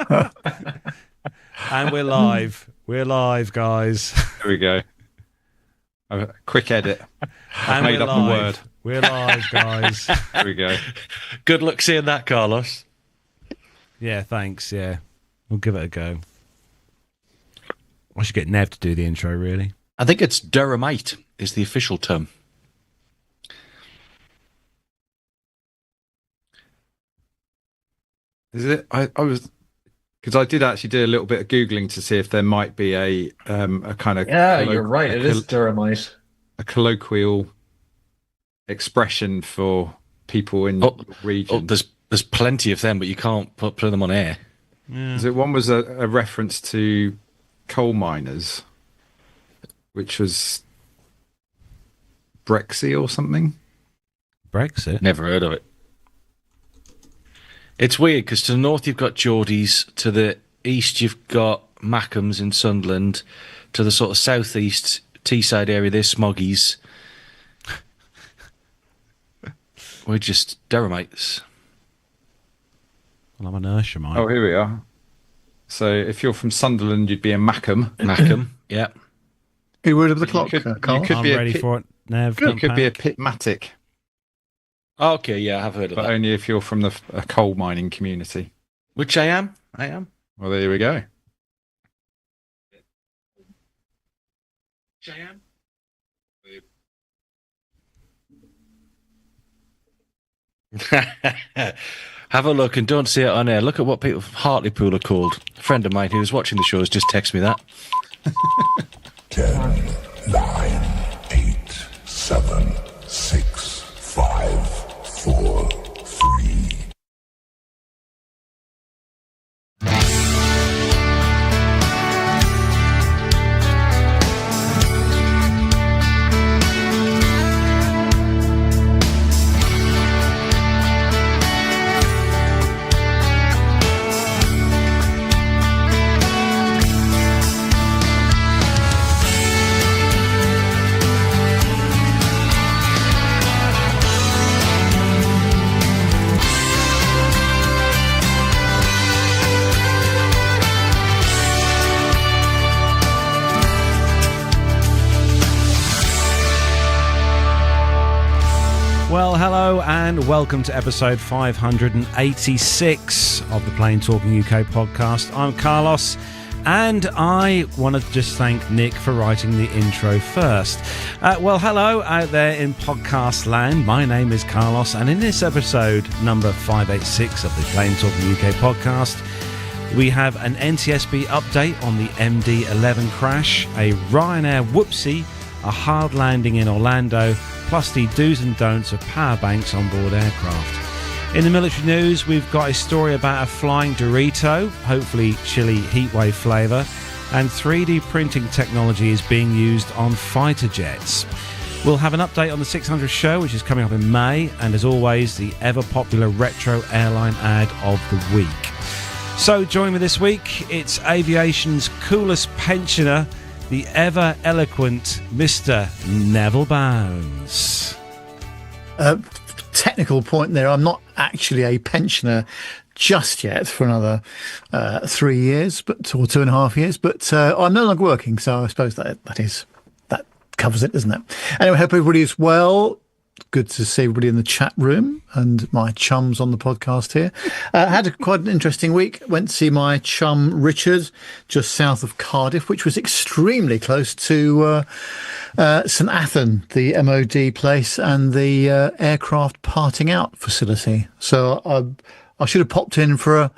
And we're live. We're live, guys. There we go. A quick edit. I've made up the word. We're live, guys. There we go. Good luck seeing that, Carlos. Yeah, thanks. Yeah, we'll give it a go. I should get Nev to do the intro, really. I think it's Durhamite is the official term. Is it? I was, because I did actually do a little bit of Googling to see if there might be a kind of... Yeah, you're right. It is Durhamite. A colloquial expression for people in the region. There's plenty of them, but you can't put them on air. Yeah. So one was a reference to coal miners, which was Brexit or something. Brexit? Never heard of it. It's weird because to the north you've got Geordies, to the east you've got Mackhams in Sunderland, to the sort of southeast Teesside area there's Smoggies. We're just Durhamites. Well, I'm an Urshamite. Oh, here we are. So if you're from Sunderland, you'd be a Mackham. Mackham, yeah. Hey, word of the clock, You Carl. could I'm be ready for it, Nev. You could be a pitmatic, Okay, yeah, I have heard of but that. only if you're from a coal mining community. Which I am. Well, there we go. Which I am. Have a look and don't see it on air. Look at what people Hartlepool are called. A friend of mine who was watching the show has just texted me that. 10, 9, 8, 7, 6, 5, 4, 3. Well, hello and welcome to episode 586 of the Plain Talking UK podcast. I'm Carlos, and I want to just thank Nick for writing the intro first. Well, hello out there in podcast land. My name is Carlos, and in this episode, number 586 of the Plain Talking UK podcast, we have an NTSB update on the MD-11 crash, a Ryanair whoopsie, a hard landing in Orlando, plus the do's and don'ts of powerbanks on board aircraft. In the military news, we've got a story about a flying Dorito, hopefully Chilli Heatwave flavour, and 3D printing technology is being used on fighter jets. We'll have an update on the 600 show, which is coming up in May, and as always, the ever-popular Retro Airline Ad of the week. So join me this week, it's Aviation's coolest pensioner, the ever-eloquent Mr. Neville Bounds. Technical point there. I'm not actually a pensioner just yet for another 3 years, or 2.5 years. But I'm no longer working, so I suppose that covers it, doesn't it? Anyway, hope everybody is well. Good to see everybody in the chat room and my chums on the podcast here. Had quite an interesting week. Went to see my chum Richard just south of Cardiff, which was extremely close to St Athan, the MOD place, and the aircraft parting out facility. So I should have popped in for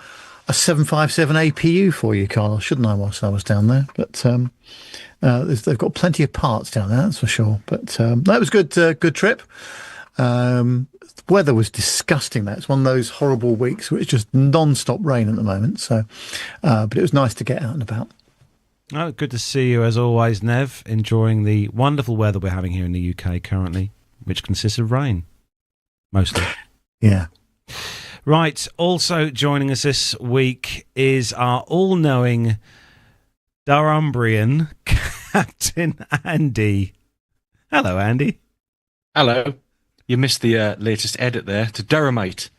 a 757 APU for you, Carlos, shouldn't I, whilst I was down there? But they've got plenty of parts down there, that's for sure. But that was good. Good trip. The weather was disgusting. It's one of those horrible weeks where it's just non-stop rain at the moment. So, but it was nice to get out and about. Oh, good to see you as always, Nev. Enjoying the wonderful weather we're having here in the UK currently, which consists of rain, mostly. Yeah. Right. Also joining us this week is our all-knowing Durhumbrian Captain Andy. Hello, Andy. Hello. You missed the latest edit there to Durhamite.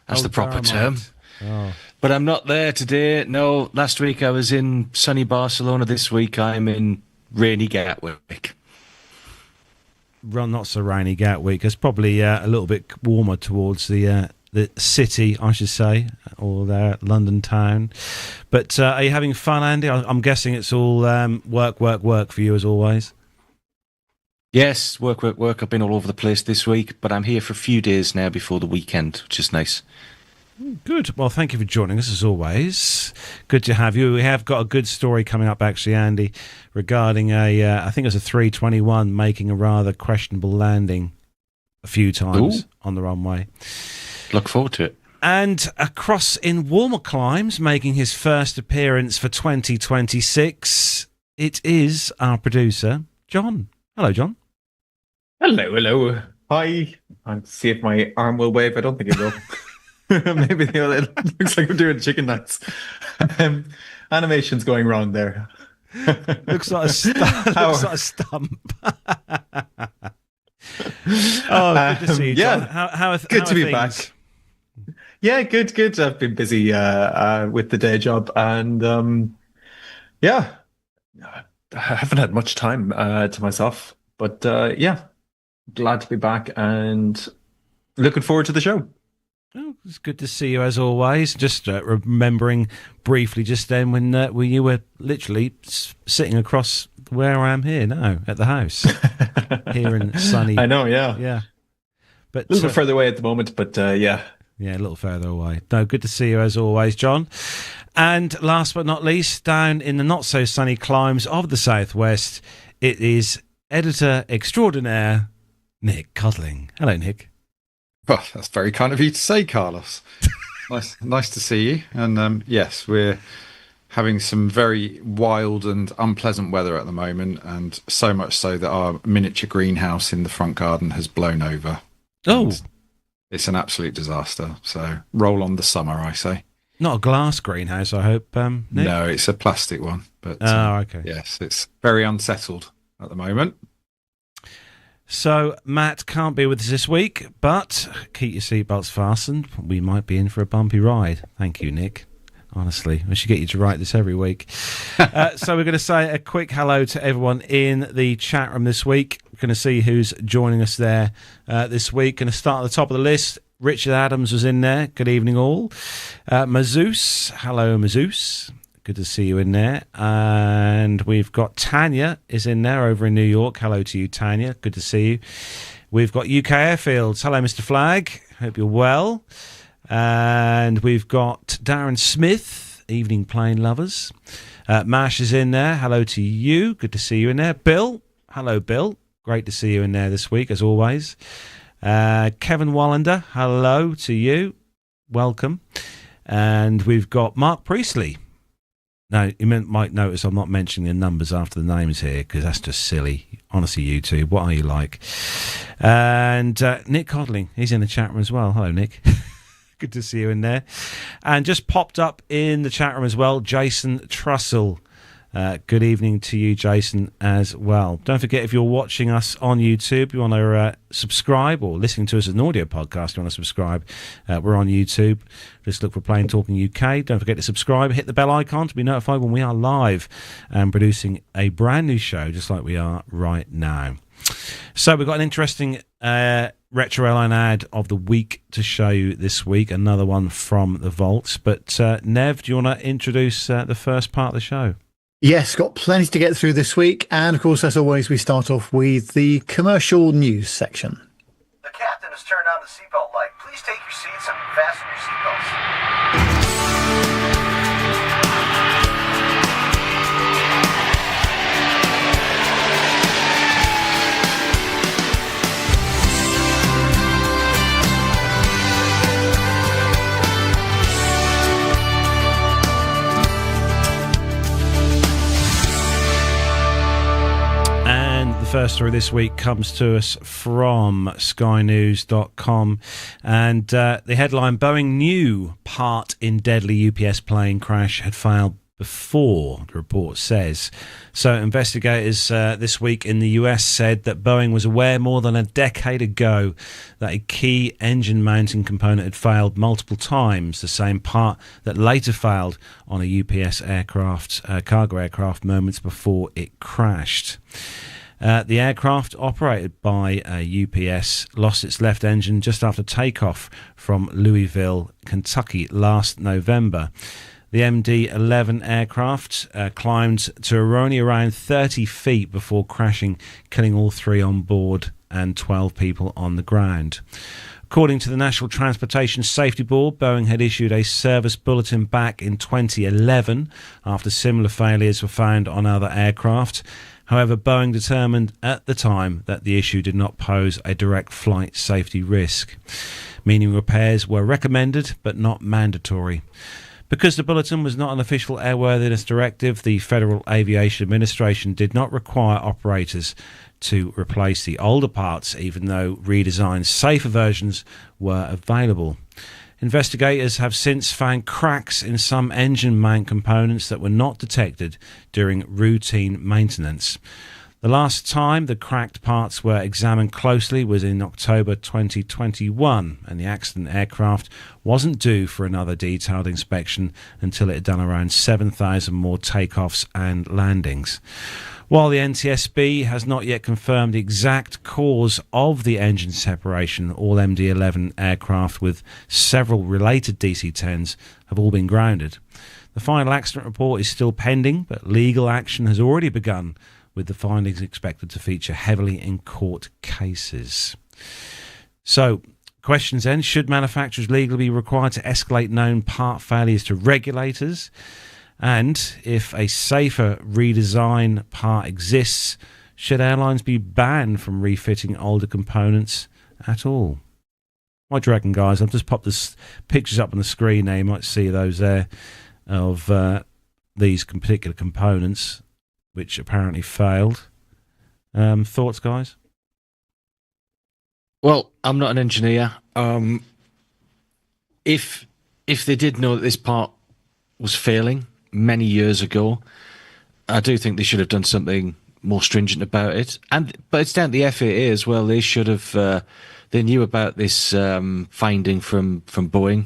That's the proper term. Oh. But I'm not there today. No, last week I was in sunny Barcelona. This week I'm in rainy Gatwick. Well, not so rainy Gatwick. It's probably a little bit warmer towards the city, I should say, or London town. But are you having fun, Andy? I'm guessing it's all work for you as always. Yes, work. I've been all over the place this week, but I'm here for a few days now before the weekend, which is nice. Good. Well, thank you for joining us as always. Good to have you. We have got a good story coming up, actually, Andy, regarding I think it was a 321 making a rather questionable landing a few times on the runway. Look forward to it. And across in warmer climes, making his first appearance for 2026, it is our producer, John. Hello, John. Hello. Hi. I'll see if my arm will wave. I don't think it will. Maybe it looks like I'm doing chicken nuts. Animation's going wrong there. Looks like a stump. Oh, good to see you, John. How good to be things? back. Yeah, good. I've been busy with the day job, and I haven't had much time to myself. But glad to be back and looking forward to the show. Oh, it's good to see you as always. Just remembering briefly just then when you were literally sitting across where I am here now at the house here in sunny. I know, yeah. But a little bit further away at the moment, but yeah, a little further away. No, good to see you as always, John. And last but not least, down in the not so sunny climes of the southwest, it is editor extraordinaire Nick Codling. Hello, Nick. Well, that's very kind of you to say, Carlos. Nice to see you. And yes, we're having some very wild and unpleasant weather at the moment, and so much so that our miniature greenhouse in the front garden has blown over. Oh. And it's an absolute disaster. So roll on the summer, I say. Not a glass greenhouse, I hope, Nick? No, it's a plastic one. But okay. Yes, it's very unsettled at the moment. So, Matt can't be with us this week, but keep your seatbelts fastened. We might be in for a bumpy ride. Thank you, Nick. Honestly, we should get you to write this every week. So we're going to say a quick hello to everyone in the chat room this week. We're going to see who's joining us there this week. Going to start at the top of the list. Richard Adams was in there. Good evening, all. Mazoos. Hello, Mazoos. Good to see you in there. And we've got Tanya is in there over in New York. Hello to you, Tanya. Good to see you. We've got UK Airfields. Hello, Mr. Flag. Hope you're well. And we've got Darren Smith, Evening Plane Lovers. Mash is in there. Hello to you. Good to see you in there. Bill. Hello, Bill. Great to see you in there this week, as always. Kevin Wallander. Hello to you. Welcome. And we've got Mark Priestley. Now, you might notice I'm not mentioning the numbers after the names here because that's just silly. Honestly, YouTube, what are you like? And Nick Codling, he's in the chat room as well. Hello, Nick. Good to see you in there. And just popped up in the chat room as well, Jason Trussell. Good evening to you, Jason, as well. Don't forget, if you're watching us on YouTube, you want to subscribe, or listening to us as an audio podcast, you want to subscribe, we're on YouTube. Just look for Plain Talking UK. Don't forget to subscribe. Hit the bell icon to be notified when we are live and producing a brand new show, just like we are right now. So we've got an interesting Retro Airline Ad of the week to show you this week, another one from the vaults. But Nev, do you want to introduce the first part of the show? Yes, got plenty to get through this week. And of course, as always, we start off with the commercial news section. The captain has turned on the seatbelt light. Please take your seats and fasten your seatbelts. The first story this week comes to us from skynews.com, and the headline: Boeing knew part in deadly UPS plane crash had failed before, the report says. So investigators this week in the US said that Boeing was aware more than a decade ago that a key engine mounting component had failed multiple times, the same part that later failed on a UPS aircraft, cargo aircraft, moments before it crashed. The aircraft, operated by UPS, lost its left engine just after takeoff from Louisville, Kentucky last November. The MD-11 aircraft climbed to only around 30 feet before crashing, killing all 3 on board and 12 people on the ground. According to the National Transportation Safety Board, Boeing had issued a service bulletin back in 2011 after similar failures were found on other aircraft. However, Boeing determined at the time that the issue did not pose a direct flight safety risk, meaning repairs were recommended but not mandatory. Because the bulletin was not an official airworthiness directive, the Federal Aviation Administration did not require operators to replace the older parts, even though redesigned safer versions were available. Investigators have since found cracks in some engine mount components that were not detected during routine maintenance. The last time the cracked parts were examined closely was in October 2021, and the accident aircraft wasn't due for another detailed inspection until it had done around 7,000 more takeoffs and landings. While the NTSB has not yet confirmed the exact cause of the engine separation, all MD-11 aircraft with several related DC-10s have all been grounded. The final accident report is still pending, but legal action has already begun, with the findings expected to feature heavily in court cases. So, questions then: should manufacturers legally be required to escalate known part failures to regulators? And if a safer redesign part exists, should airlines be banned from refitting older components at all? What do you reckon, guys? I've just popped the pictures up on the screen there. You might see those there of these particular components, which apparently failed. Thoughts, guys? Well, I'm not an engineer. If they did know that this part was failing many years ago, I do think they should have done something more stringent about it. But it's down to the FAA as well. They should have. They knew about this finding from Boeing.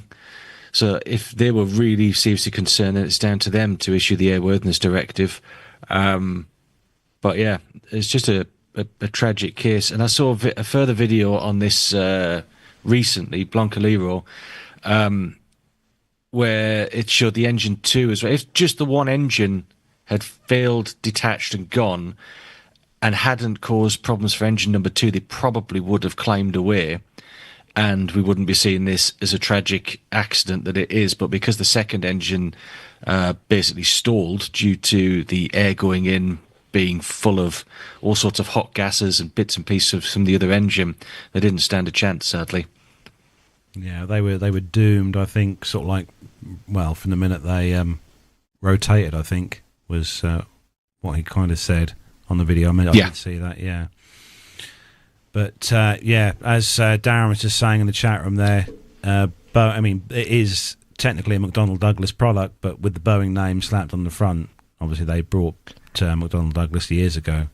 So if they were really seriously concerned, then it's down to them to issue the airworthiness directive. But yeah, it's just a tragic case. And I saw a further video on this recently, Blancalero, where it showed the engine 2 as well. If just the one engine had failed, detached and gone, and hadn't caused problems for engine number 2, they probably would have climbed away, and we wouldn't be seeing this as a tragic accident that it is. But because the second engine basically stalled due to the air going in being full of all sorts of hot gases and bits and pieces of some of the other engine, they didn't stand a chance, sadly. Yeah, they were doomed, I think, sort of like, well, from the minute they rotated, I think, was what he kind of said on the video. I mean, I did see that, yeah. But, yeah, as Darren was just saying in the chat room there, I mean, it is technically a McDonnell Douglas product, but with the Boeing name slapped on the front. Obviously, they brought McDonnell Douglas years ago,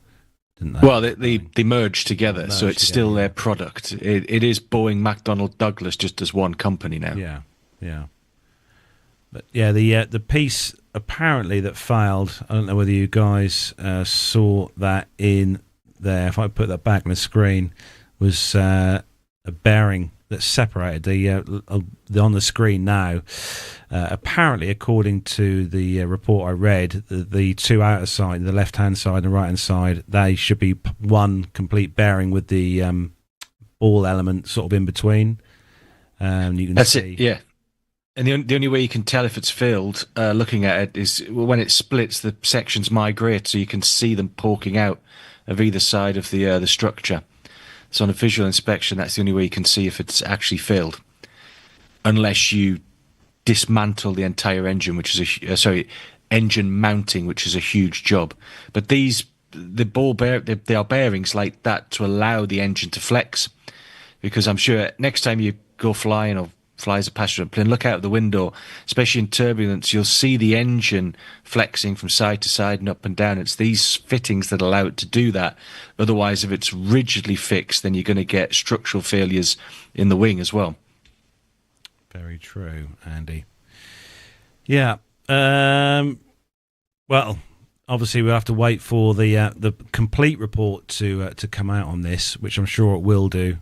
didn't they? Well, they merged together, so it's still their product. It is Boeing McDonnell Douglas just as one company now. Yeah, yeah. But yeah, the piece apparently that failed, I don't know whether you guys saw that in there. If I put that back on the screen, was a bearing that separated the on the screen now. Apparently, according to the report I read, the two outer side, the left-hand side and the right-hand side, they should be one complete bearing with the ball element sort of in between. You can That's see. it, yeah. And the only way you can tell if it's failed, looking at it, is when it splits, the sections migrate, so you can see them poking out of either side of the structure. So on a visual inspection, that's the only way you can see if it's actually failed, unless you dismantle the entire engine, which is engine mounting, which is a huge job. But they are bearings like that to allow the engine to flex, because I'm sure next time you go flying or fly as a passenger plane, look out the window, especially in turbulence, you'll see the engine flexing from side to side and up and down. It's these fittings that allow it to do that. Otherwise, if it's rigidly fixed, then you're going to get structural failures in the wing as well. Very true, Andy. Yeah. Well, obviously we'll have to wait for the complete report to come out on this, which I'm sure it will do.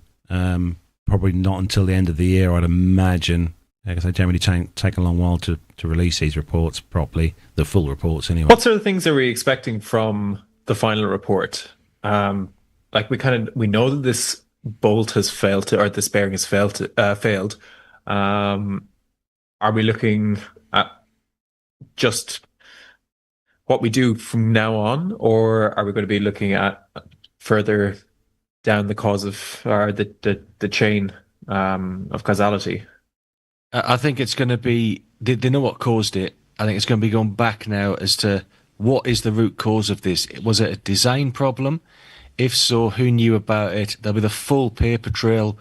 Probably not until the end of the year, I'd imagine, because they generally take a long while to release these reports properly, the full reports anyway. What sort of things are we expecting from the final report? Like we know that this bolt has failed, or this bearing has failed. Are we looking at just what we do from now on, or are we going to be looking at further down the cause of, or the chain of causality? I think it's going to be, they know what caused it. I think it's going to be going back now as to what is the root cause of this. Was it a design problem? If so, who knew about it? There'll be the full paper trail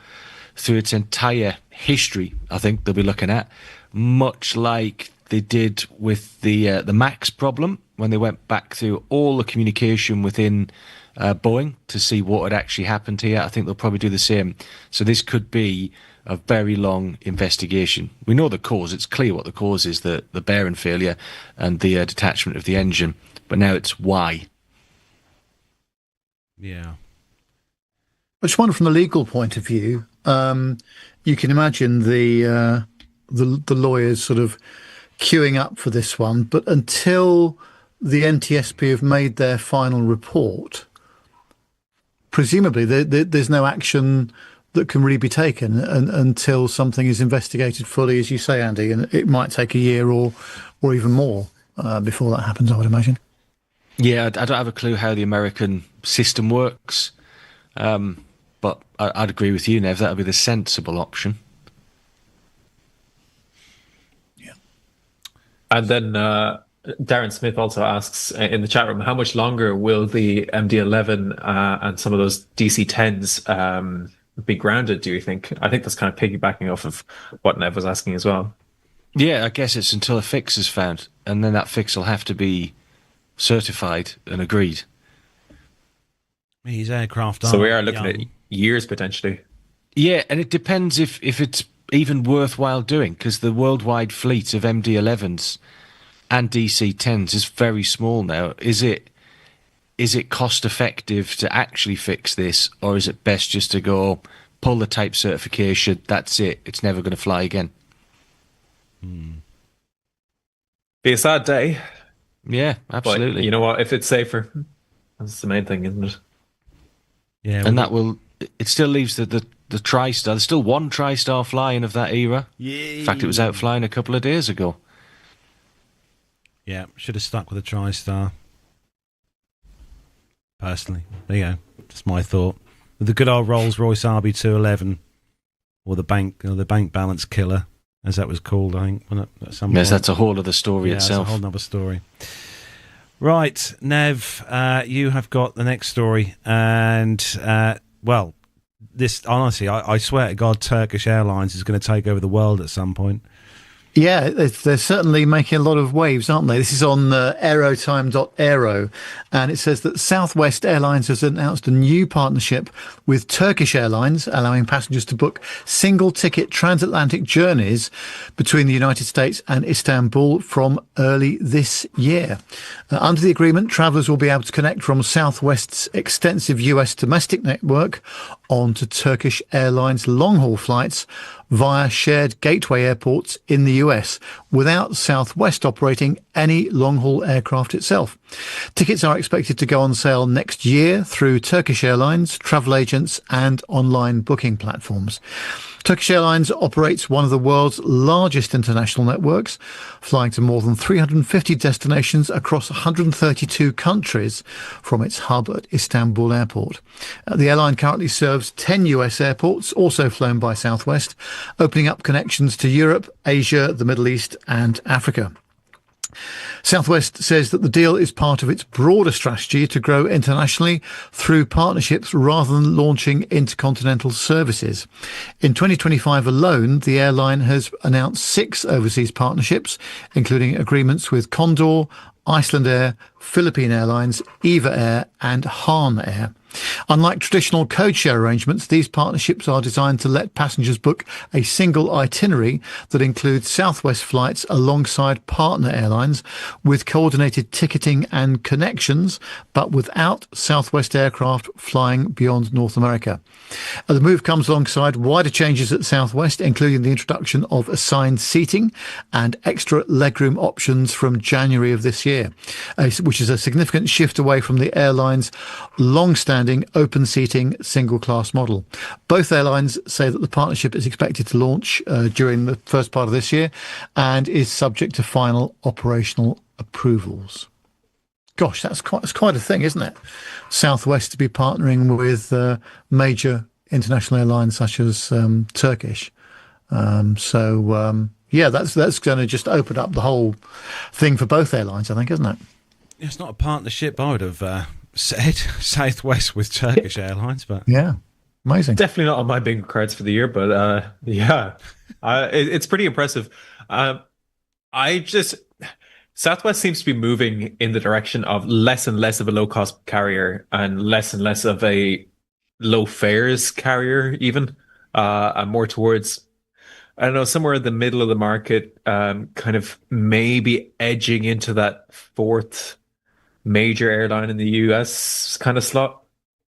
through its entire history, I think they'll be looking at, much like they did with the MAX problem when they went back through all the communication within Boeing to see what had actually happened here. I think they'll probably do the same. So this could be a very long investigation. We know the cause. It's clear what the cause is, the bearing failure and the detachment of the engine. But now it's why. Yeah. I just wonder, from the legal point of view, you can imagine the lawyers sort of queuing up for this one, but until the NTSB have made their final report, presumably there's no action that can really be taken until something is investigated fully, as you say, Andy, and it might take a year or even more before that happens, I would imagine. Yeah, I don't have a clue how the American system works, but I'd agree with you, Nev. That would be the sensible option. Yeah. And then Darren Smith also asks in the chat room, how much longer will the MD-11 and some of those DC-10s be grounded, do you think? I think that's kind of piggybacking off of what Nev was asking as well. Yeah, I guess it's until a fix is found, and then that fix will have to be certified and agreed. These aircraft So we are looking at years potentially. Yeah, and it depends if it's even worthwhile doing, because the worldwide fleet of MD-11s and DC-10s is very small now. Is it cost effective to actually fix this, or is it best just to go pull the type certification, that's it, it's never going to fly again? Be a sad day. Yeah, absolutely. But you know what? If it's safer, that's the main thing, isn't it? Yeah, and it still leaves the TriStar. There's still one TriStar flying of that era. Yeah. In fact, it was out flying a couple of days ago. Yeah, should have stuck with the TriStar. Personally, there you go. That's my thought. With the good old Rolls-Royce RB211, or the bank balance killer, as that was called, I think. At some point. That's a whole other story itself. That's a whole other story. Right, Nev, you have got the next story, and this honestly, I swear to God, Turkish Airlines is going to take over the world at some point. Yeah, they're certainly making a lot of waves, aren't they? This is on aerotime.aero, and it says that Southwest Airlines has announced a new partnership with Turkish Airlines, allowing passengers to book single-ticket transatlantic journeys between the United States and Istanbul from early this year. Under the agreement, travellers will be able to connect from Southwest's extensive US domestic network onto Turkish Airlines long-haul flights via shared gateway airports in the US, without Southwest operating any long-haul aircraft itself. Tickets are expected to go on sale next year through Turkish Airlines, travel agents and online booking platforms. Turkish Airlines operates one of the world's largest international networks, flying to more than 350 destinations across 132 countries from its hub at Istanbul Airport. The airline currently serves 10 US airports, also flown by Southwest, opening up connections to Europe, Asia, the Middle East and Africa. Southwest says that the deal is part of its broader strategy to grow internationally through partnerships rather than launching intercontinental services. In 2025 alone, the airline has announced 6 overseas partnerships, including agreements with Condor, Iceland Air, Philippine Airlines, Eva Air and Han Air. Unlike traditional code-share arrangements, these partnerships are designed to let passengers book a single itinerary that includes Southwest flights alongside partner airlines with coordinated ticketing and connections, but without Southwest aircraft flying beyond North America. The move comes alongside wider changes at Southwest, including the introduction of assigned seating and extra legroom options from January of this year, which is a significant shift away from the airline's long-standing open seating single class model. Both airlines say that the partnership is expected to launch during the first part of this year and is subject to final operational approvals. Gosh, that's quite a thing, isn't it? Southwest to be partnering with major international airlines such as Turkish. Yeah, that's going to just open up the whole thing for both airlines, I think, isn't it? It's not a partnership I would have said, Southwest with Turkish Airlines, but yeah, amazing. Definitely not on my bingo cards for the year, but it's pretty impressive. Southwest seems to be moving in the direction of less and less of a low-cost carrier and less of a low fares carrier, even, and more towards, I don't know, somewhere in the middle of the market, kind of maybe edging into that 4th major airline in the US kind of slot.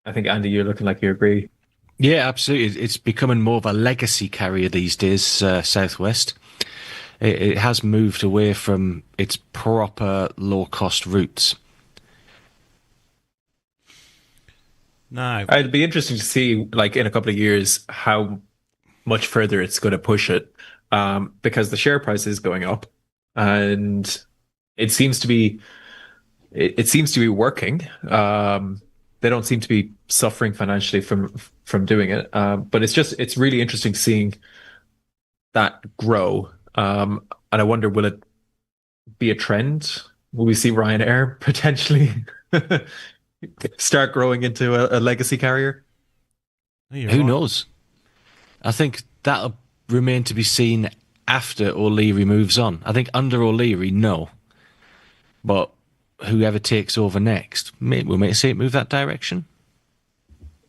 I think, Andy, you're looking like you agree. Yeah, absolutely. It's becoming more of a legacy carrier these days, Southwest. It has moved away from its proper low-cost routes. no. It'd be interesting to see, like, in a couple of years, how much further it's going to push it, because the share price is going up, and it seems to be working. They don't seem to be suffering financially from doing it. But it's really interesting seeing that grow. And I wonder, will it be a trend? Will we see Ryanair potentially start growing into a legacy carrier? Who knows? I think that'll remain to be seen after O'Leary moves on. I think under O'Leary, no. But whoever takes over next, we may see it move that direction.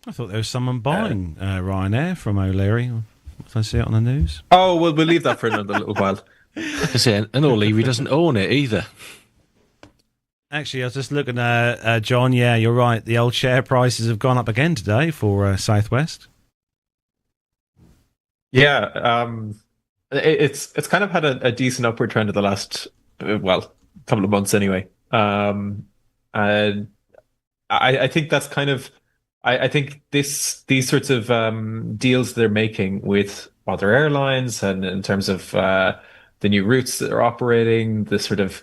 I thought there was someone buying Ryanair from O'Leary. Did I see it on the news? Oh, well, we'll leave that for another little while. I say, and O'Leary doesn't own it either. Actually, I was just looking at John. Yeah, you're right. The old share prices have gone up again today for Southwest. Yeah, it's kind of had a decent upward trend in the last, couple of months anyway. And I think that's kind of, I think these sorts of deals they're making with other airlines, and in terms of the new routes that they're operating, the sort of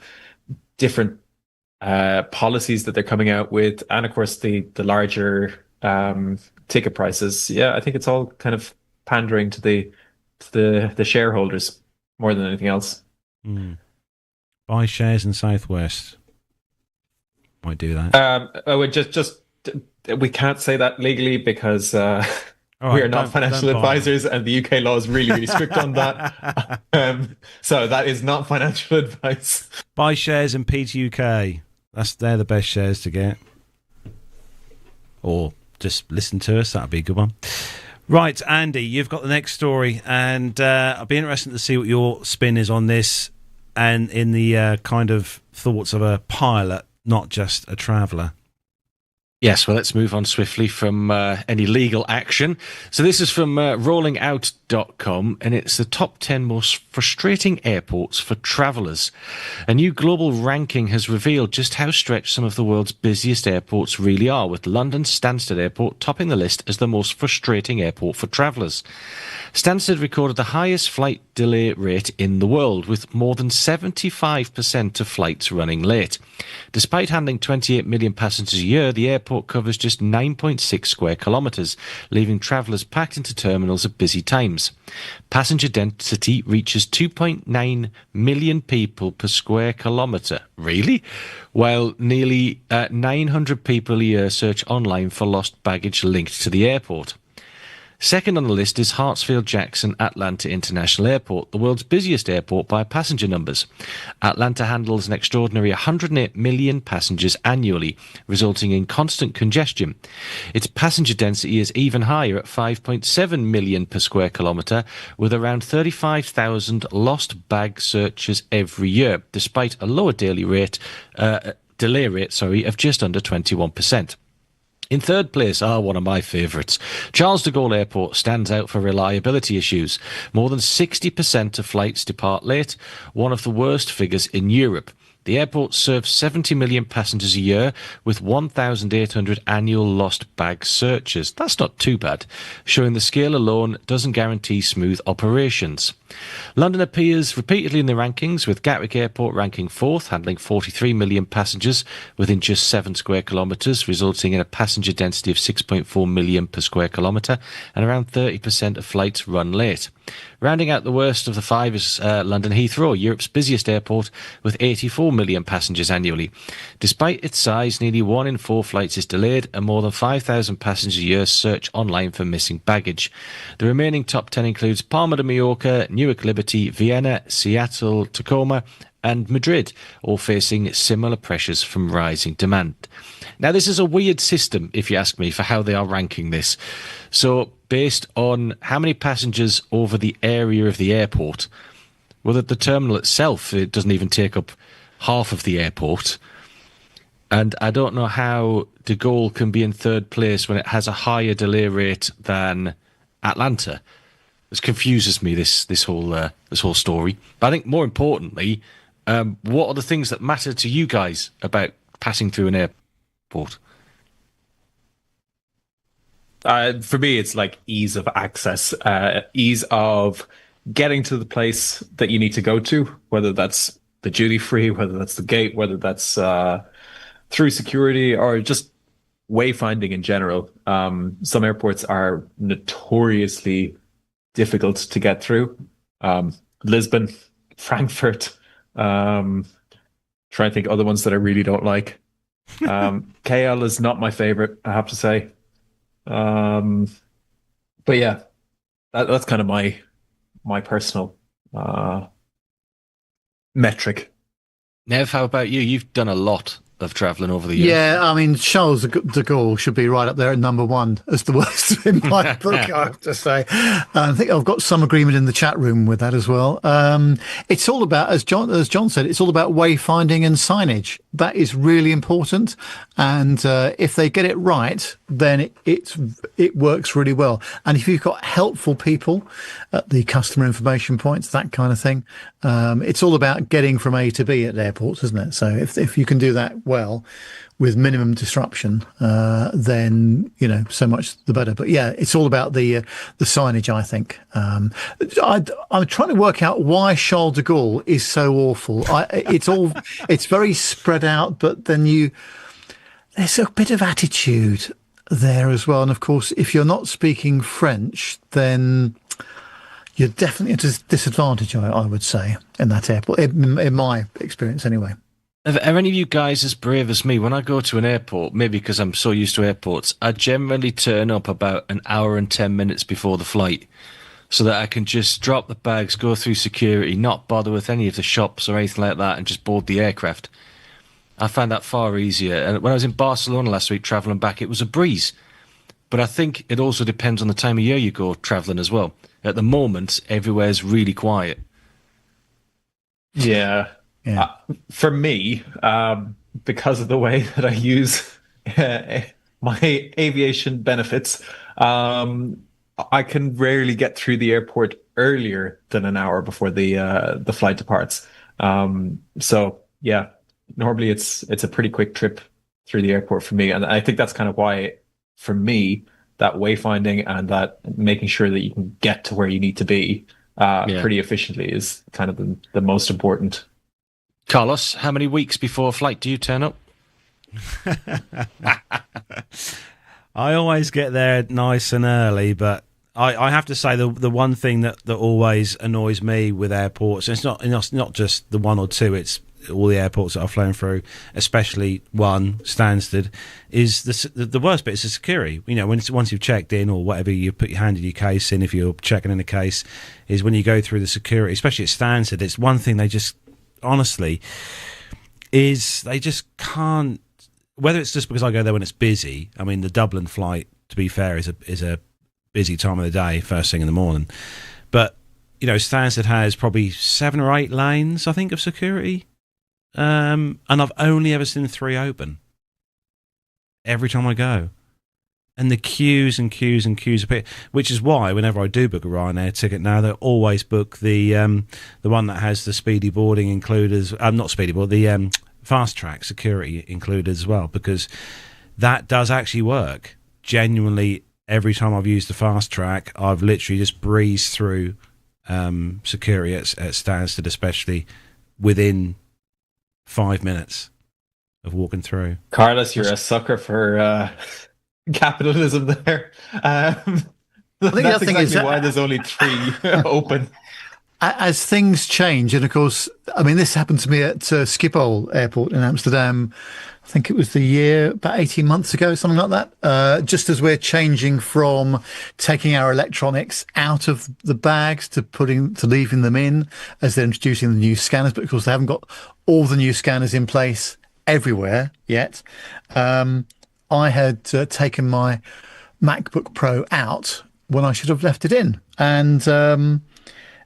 different policies that they're coming out with, and of course the larger ticket prices. Yeah, I think it's all kind of pandering to the shareholders more than anything else. Buy shares in Southwest. Might do that. We can't say that legally because we are not financial advisors, and the UK law is really, really strict on that. So that is not financial advice. Buy shares in PTUK. They're the best shares to get. Or just listen to us. That'd be a good one. Right, Andy, you've got the next story, and I'll be interested to see what your spin is on this, and in the kind of thoughts of a pilot, not just a traveller. Yes, well, let's move on swiftly from any legal action. So this is from rollingout.com, and it's the top 10 most frustrating airports for travellers. A new global ranking has revealed just how stretched some of the world's busiest airports really are, with London's Stansted Airport topping the list as the most frustrating airport for travellers. Stansted recorded the highest flight delay rate in the world, with more than 75% of flights running late. Despite handling 28 million passengers a year, the airport airport covers just 9.6 square kilometres, leaving travellers packed into terminals at busy times. Passenger density reaches 2.9 million people per square kilometre. Really? While nearly 900 people a year search online for lost baggage linked to the airport. Second on the list is Hartsfield-Jackson Atlanta International Airport, the world's busiest airport by passenger numbers. Atlanta handles an extraordinary 108 million passengers annually, resulting in constant congestion. Its passenger density is even higher at 5.7 million per square kilometre, with around 35,000 lost bag searches every year, despite a lower delay rate of just under 21%. In third place are one of my favourites. Charles de Gaulle Airport stands out for reliability issues. More than 60% of flights depart late, one of the worst figures in Europe. The airport serves 70 million passengers a year with 1,800 annual lost bag searches. That's not too bad, showing the scale alone doesn't guarantee smooth operations. London appears repeatedly in the rankings, with Gatwick Airport ranking 4th, handling 43 million passengers within just 7 square kilometres, resulting in a passenger density of 6.4 million per square kilometre, and around 30% of flights run late. Rounding out the worst of the 5 is London Heathrow, Europe's busiest airport, with 84 million passengers annually. Despite its size, nearly 1 in 4 flights is delayed, and more than 5,000 passengers a year search online for missing baggage. The remaining top 10 includes Palma de Mallorca, Newark Liberty, Vienna, Seattle, Tacoma, and Madrid, all facing similar pressures from rising demand. Now, this is a weird system, if you ask me, for how they are ranking this. So, based on how many passengers over the area of the airport, well, the terminal itself, it doesn't even take up half of the airport. And I don't know how de Gaulle can be in third place when it has a higher delay rate than Atlanta. This confuses me, this whole story. But I think more importantly, what are the things that matter to you guys about passing through an airport? For me, it's like ease of access, ease of getting to the place that you need to go to, whether that's the duty free, whether that's the gate, whether that's through security, or just wayfinding in general. Some airports are notoriously difficult to get through. Lisbon, Frankfurt, trying to think other ones that I really don't like. KL is not my favorite, I have to say. But yeah, that's kind of my personal metric. Nev, how about you? You've done a lot of travelling over the years. Yeah, I mean, Charles de Gaulle should be right up there at number 1 as the worst in my book, I have to say. I think I've got some agreement in the chat room with that as well. It's all about, as John said, it's all about wayfinding and signage. That is really important. And if they get it right, then it works really well. And if you've got helpful people at the customer information points, that kind of thing, it's all about getting from A to B at airports, isn't it? So if you can do that well with minimum disruption, then so much the better. But yeah, it's all about the signage, I think. I'm trying to work out why Charles de Gaulle is so awful. It's very spread out, but then there's a bit of attitude there as well. And of course, if you're not speaking French, then you're definitely at a disadvantage, I would say, in that airport, in my experience anyway. Are any of you guys as brave as me? When I go to an airport, maybe because I'm so used to airports, I generally turn up about an hour and 10 minutes before the flight so that I can just drop the bags, go through security, not bother with any of the shops or anything like that, and just board the aircraft. I find that far easier. And when I was in Barcelona last week travelling back, it was a breeze. But I think it also depends on the time of year you go travelling as well. At the moment, everywhere's really quiet. Yeah. For me, because of the way that I use my aviation benefits, I can rarely get through the airport earlier than an hour before the flight departs. So yeah, normally it's a pretty quick trip through the airport for me, and I think that's kind of why, for me, that wayfinding and that making sure that you can get to where you need to be pretty efficiently is kind of the most important. Carlos, how many weeks before a flight do you turn up? I always get there nice and early, but I have to say the one thing that always annoys me with airports, and it's not just the one or two, it's all the airports that I've flown through, especially one, Stansted, is the worst bit is the security. You know, once you've checked in or whatever, you put your hand in your case in, if you're checking in a case, is when you go through the security, especially at Stansted, it's one thing they just, honestly, is they just can't, whether it's just because I go there when it's busy. I mean, the Dublin flight, to be fair, is a busy time of the day, first thing in the morning. But, you know, Stansted has probably 7 or 8 lanes, I think, of security. And I've only ever seen 3 open every time I go. And the queues and queues and queues appear, which is why whenever I do book a Ryanair ticket now, they always book the one that has the speedy boarding included, not speedy board, the fast track security included as well, because that does actually work. Genuinely, every time I've used the fast track, I've literally just breezed through security at Stansted, especially within 5 minutes of walking through. Carlos, you're a sucker for capitalism there. I think that's exactly why there's only 3 open. As things change, and of course, I mean, this happened to me at Schiphol Airport in Amsterdam. I think it was about 18 months ago, something like that. Just as we're changing from taking our electronics out of the bags to leaving them in, as they're introducing the new scanners, but of course they haven't got all the new scanners in place everywhere yet. I had taken my MacBook Pro out when I should have left it in, and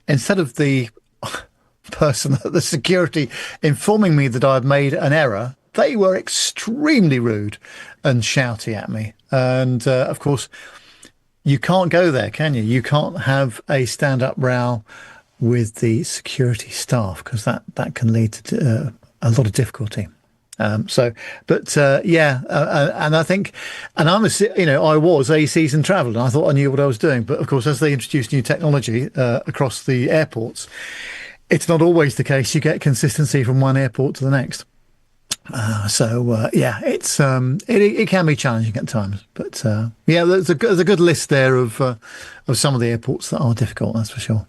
instead of the person at the security informing me that I'd made an error, they were extremely rude and shouty at me. And of course, you can't go there, can you? You can't have a stand-up row with the security staff, because that can lead to a lot of difficulty. And I think, and I was a seasoned traveller, and I thought I knew what I was doing. But of course, as they introduce new technology across the airports, it's not always the case. You get consistency from one airport to the next. It can be challenging at times. But there's a good list there of some of the airports that are difficult. That's for sure.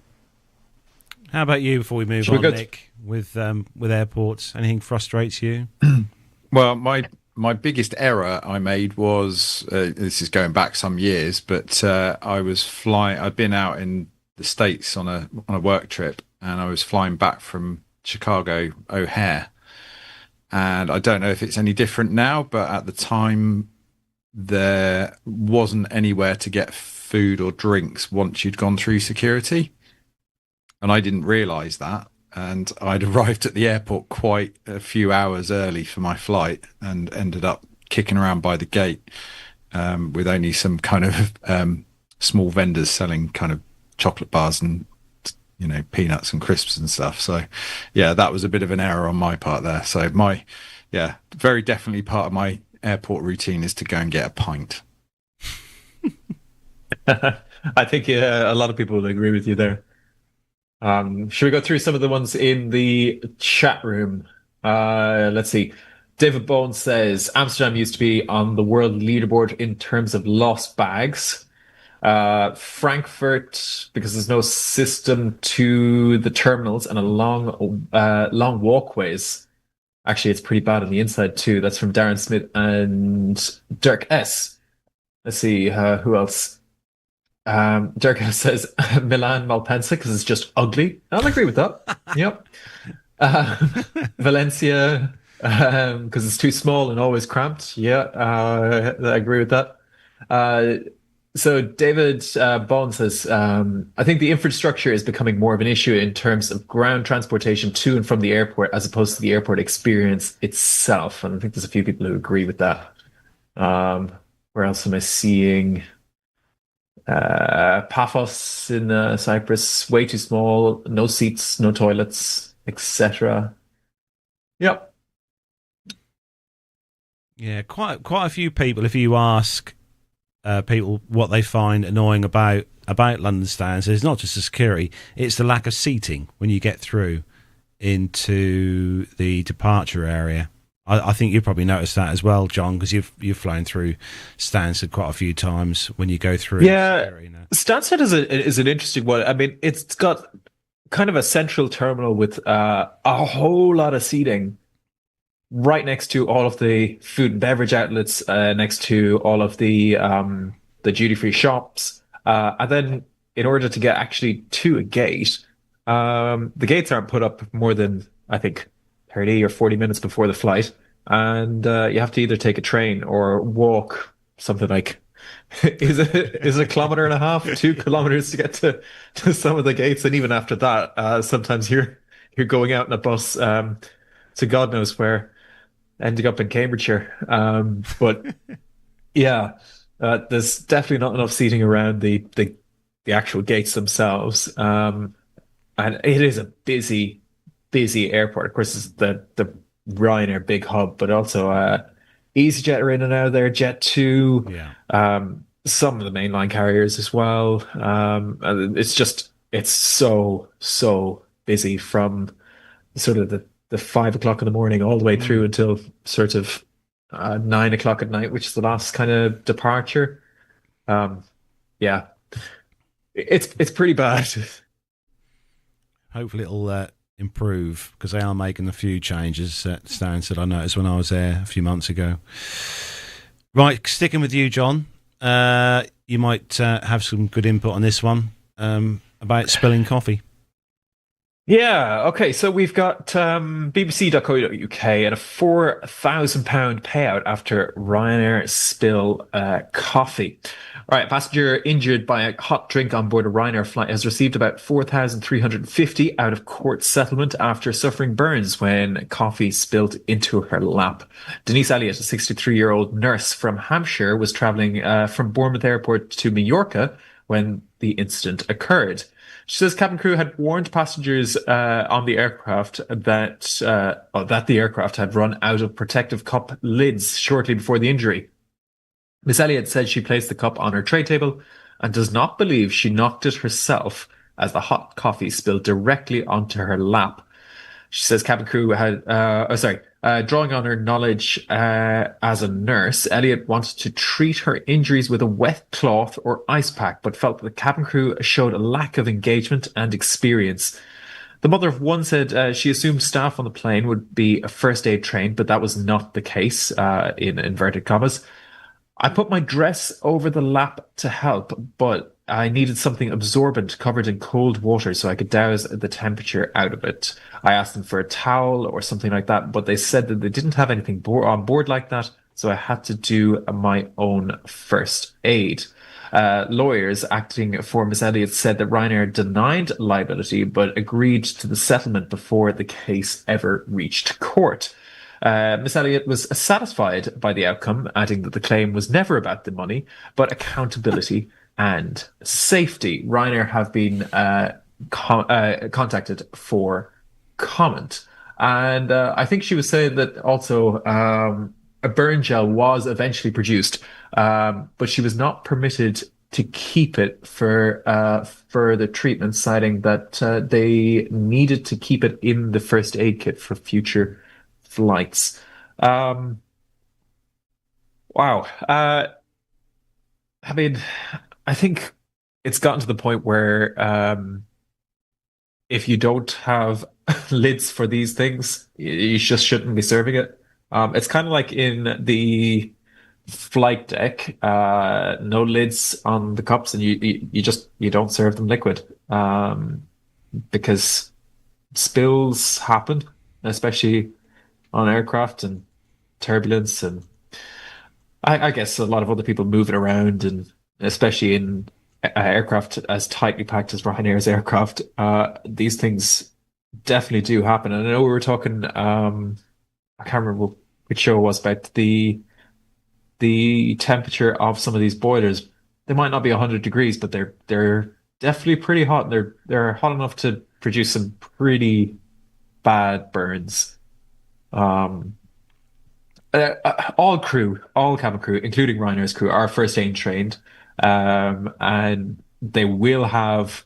How about you? Before we move on, Nick, with airports, anything frustrates you? Well, my biggest error I made was this is going back some years, but I was flying. I'd been out in the States on a work trip, and I was flying back from Chicago O'Hare. And I don't know if it's any different now, but at the time there wasn't anywhere to get food or drinks once you'd gone through security. And I didn't realise that. And I'd arrived at the airport quite a few hours early for my flight, and ended up kicking around by the gate with only some kind of small vendors selling kind of chocolate bars and, you know, peanuts and crisps and stuff. So, yeah, that was a bit of an error on my part there. So very definitely part of my airport routine is to go and get a pint. I think a lot of people would agree with you there. Should we go through some of the ones in the chat room? Let's see. David Bone says Amsterdam used to be on the world leaderboard in terms of lost bags. Frankfurt, because there's no system to the terminals and a long walkways. Actually, it's pretty bad on the inside too. That's from Darren Smith and Dirk S. Let's see, who else? Dirk S says Milan Malpensa because it's just ugly. I'll agree with that. Yep. Valencia because it's too small and always cramped. Yeah, I agree with that. So David Bond says, I think the infrastructure is becoming more of an issue in terms of ground transportation to and from the airport as opposed to the airport experience itself. And I think there's a few people who agree with that. Where else am I seeing? Paphos in Cyprus, way too small, no seats, no toilets, etc. Yep. Yeah, quite a few people, if you ask people what they find annoying about London Stands, it's not just the security, it's the lack of seating when you get through into the departure area. I think you probably noticed that as well, John, because you've flown through Stansted quite a few times when you go through. Yeah, security now. Stansted is an interesting one. I mean, it's got kind of a central terminal with a whole lot of seating right next to all of the food and beverage outlets, next to all of the duty-free shops. And then in order to get actually to a gate, the gates aren't put up more than, I think, 30 or 40 minutes before the flight. And you have to either take a train or walk something like, is it a kilometer and a half, 2 kilometers to get to some of the gates. And even after that, sometimes you're going out in a bus to God knows where, ending up in Cambridgeshire. But yeah, there's definitely not enough seating around the actual gates themselves. And it is a busy airport. Of course, it's the Ryanair big hub, but also EasyJet are in and out of there, Jet2, some of the mainline carriers as well. And it's so busy from sort of the 5 o'clock in the morning all the way through until sort of 9 o'clock at night, which is the last kind of departure. Yeah, it's pretty bad. Hopefully it'll improve, because they are making a few changes at Stansted. I noticed when I was there a few months ago. Right, sticking with you, John. You might have some good input on this one about spilling coffee. Yeah, okay, so we've got bbc.co.uk and a £4,000 payout after Ryanair spill coffee. All right, a passenger injured by a hot drink on board a Ryanair flight has received about $4,350 out of court settlement after suffering burns when coffee spilled into her lap. Denise Elliott, a 63-year-old nurse from Hampshire, was travelling from Bournemouth Airport to Mallorca when the incident occurred. She says cabin crew had warned passengers on the aircraft that the aircraft had run out of protective cup lids shortly before the injury. Miss Elliott said she placed the cup on her tray table and does not believe she knocked it herself, as the hot coffee spilled directly onto her lap. She says cabin crew had, drawing on her knowledge as a nurse, Elliot wanted to treat her injuries with a wet cloth or ice pack, but felt that the cabin crew showed a lack of engagement and experience. The mother of one said she assumed staff on the plane would be first aid trained, but that was not the case, in inverted commas. I put my dress over the lap to help, but I needed something absorbent covered in cold water so I could douse the temperature out of it. I asked them for a towel or something like that, but they said that they didn't have anything on board like that, so I had to do my own first aid. Lawyers acting for Miss Elliott said that Ryanair denied liability but agreed to the settlement before the case ever reached court. Miss Elliott was satisfied by the outcome, adding that the claim was never about the money, but accountability and safety. Ryanair have been contacted for comment. And I think she was saying that also a burn gel was eventually produced, but she was not permitted to keep it for further treatment, citing that they needed to keep it in the first aid kit for future flights. Wow. I mean, I think it's gotten to the point where if you don't have lids for these things, you just shouldn't be serving it. It's kind of like in the flight deck, no lids on the cups, and you don't serve them liquid, because spills happen, especially on aircraft and turbulence, and I guess a lot of other people moving around, and especially in aircraft as tightly packed as Ryanair's aircraft, these things definitely do happen. And I know we were talking, I can't remember which show it was, about the temperature of some of these boilers. They might not be 100 degrees, but they're definitely pretty hot. They're hot enough to produce some pretty bad burns. All cabin crew, including Ryanair's crew, are first aid trained, and they will have,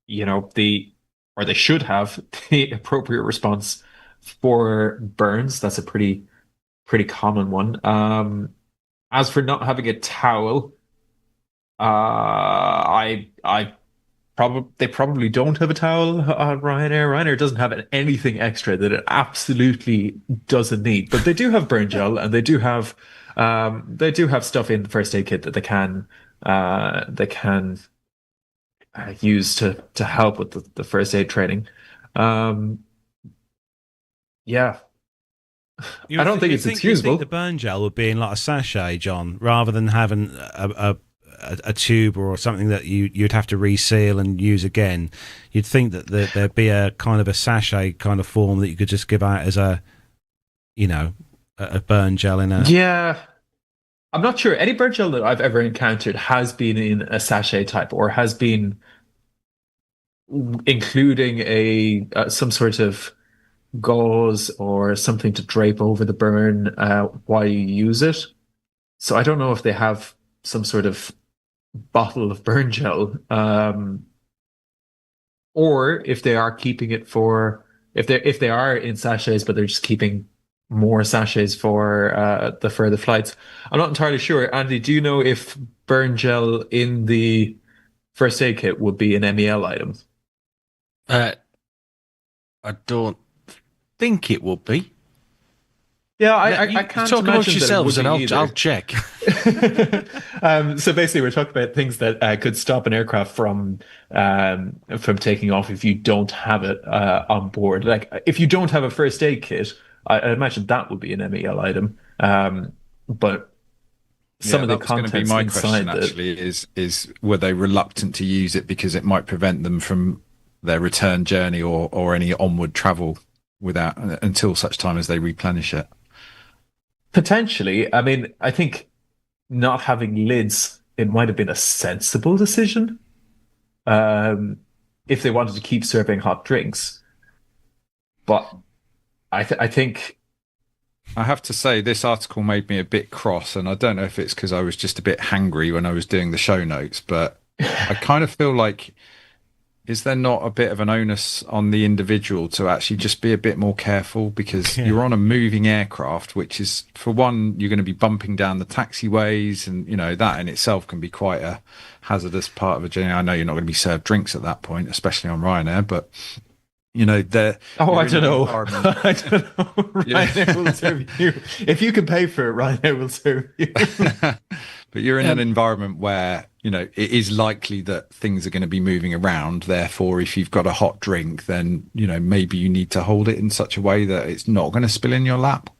they should have the appropriate response for burns. That's a pretty pretty common one. As for not having a towel, I probably they probably don't have a towel on Ryanair. Ryanair doesn't have anything extra that it absolutely doesn't need, but they do have burn gel, and they do have stuff in the first aid kit that they can use to help with the first aid training. Yeah, I don't think it's excusable. You think the burn gel would be in like a sachet, John, rather than having a tube or something that you'd have to reseal and use again. You'd think that there'd be a kind of a sachet kind of form that you could just give out as a burn gel in a... Yeah, I'm not sure. Any burn gel that I've ever encountered has been in a sachet type, or has been including some sort of gauze or something to drape over the burn while you use it. So I don't know if they have some sort of bottle of burn gel, or if they are keeping it for if they are in sachets, but they're just keeping more sachets for the further flights. I'm not entirely sure. Andy, do you know if burn gel in the first aid kit would be an MEL item? I don't think it would be. Yeah, I can't talk amongst imagine yourselves, that it would and be I'll either. check. So basically, we're talking about things that could stop an aircraft from taking off if you don't have it on board. Like if you don't have a first aid kit, I imagine that would be an MEL item. But some of the contents going to be my inside question actually is were they reluctant to use it because it might prevent them from their return journey or any onward travel without until such time as they replenish it? Potentially. I mean, I think not having lids, it might have been a sensible decision if they wanted to keep serving hot drinks. But I think... I have to say, this article made me a bit cross, and I don't know if it's because I was just a bit hangry when I was doing the show notes, but I kind of feel like, is there not a bit of an onus on the individual to actually just be a bit more careful? Because you're on a moving aircraft, which is, for one, you're going to be bumping down the taxiways, and that in itself can be quite a hazardous part of a journey. I know you're not going to be served drinks at that point, especially on Ryanair, but I don't know. I don't know. Ryanair will serve you. If you can pay for it, Ryanair will serve you. But you're in an environment where, it is likely that things are going to be moving around. Therefore, if you've got a hot drink, then, maybe you need to hold it in such a way that it's not going to spill in your lap.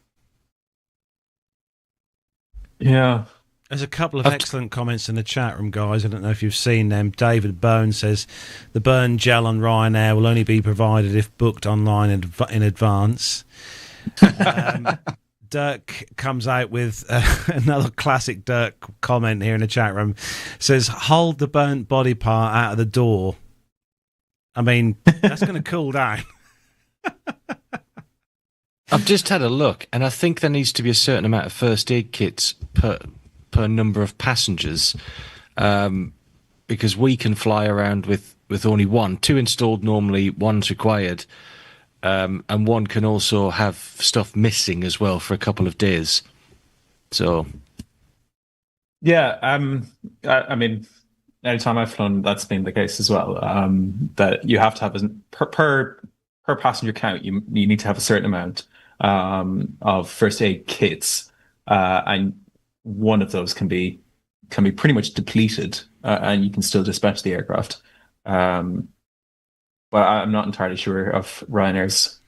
Yeah. There's a couple of excellent comments in the chat room, guys. I don't know if you've seen them. David Bone says the burn gel on Ryanair will only be provided if booked online in advance. Dirk comes out with another classic Dirk comment here in the chat room. Says, hold the burnt body part out of the door. I mean, that's going to cool down. I've just had a look, and I think there needs to be a certain amount of first aid kits per number of passengers, because we can fly around with only one. 2 installed normally, 1's required. And one can also have stuff missing as well for a couple of days. So, yeah, I mean, anytime I've flown, that's been the case as well. That you have to have per passenger count, you need to have a certain amount of first aid kits, and one of those can be pretty much depleted, and you can still dispatch the aircraft. But I'm not entirely sure of Ryanair's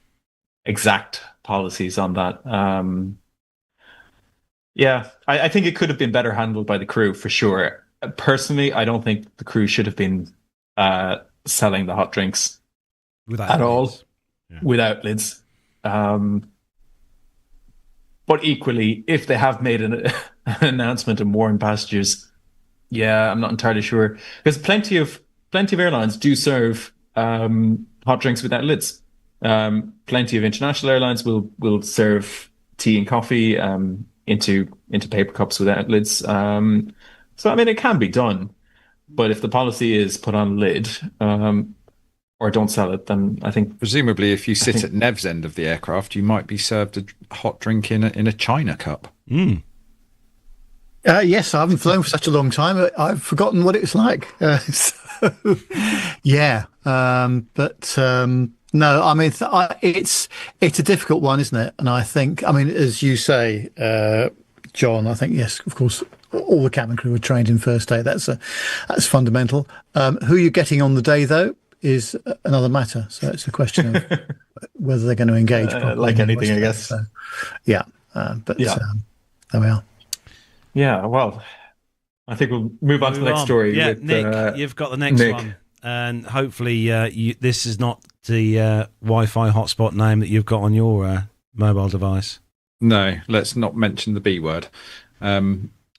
exact policies on that. Yeah, I think it could have been better handled by the crew, for sure. Personally, I don't think the crew should have been selling the hot drinks without lids. But equally, if they have made an announcement and warned passengers, yeah, I'm not entirely sure. Because plenty of airlines do serve hot drinks without lids. Plenty of international airlines will serve tea and coffee into paper cups without lids. So I mean, it can be done, but if the policy is put on a lid, or don't sell it, then I think Presumably, if you sit at Nev's end of the aircraft, you might be served a hot drink in a china cup. Yes, I haven't flown for such a long time. I've forgotten what it's like. Yeah. No, I mean, it's a difficult one, isn't it? And I think, I mean, as you say, John, I think, yes, of course, all the cabin crew are trained in first aid. That's fundamental. Who you're getting on the day, though, is another matter. So it's a question of whether they're going to engage properly. Like anything, I guess. So, yeah. There we are. Yeah, well, I think we'll move on to the next story. Yeah, with, Nick, you've got the next one. And hopefully this is not the Wi-Fi hotspot name that you've got on your mobile device. No, let's not mention the B word.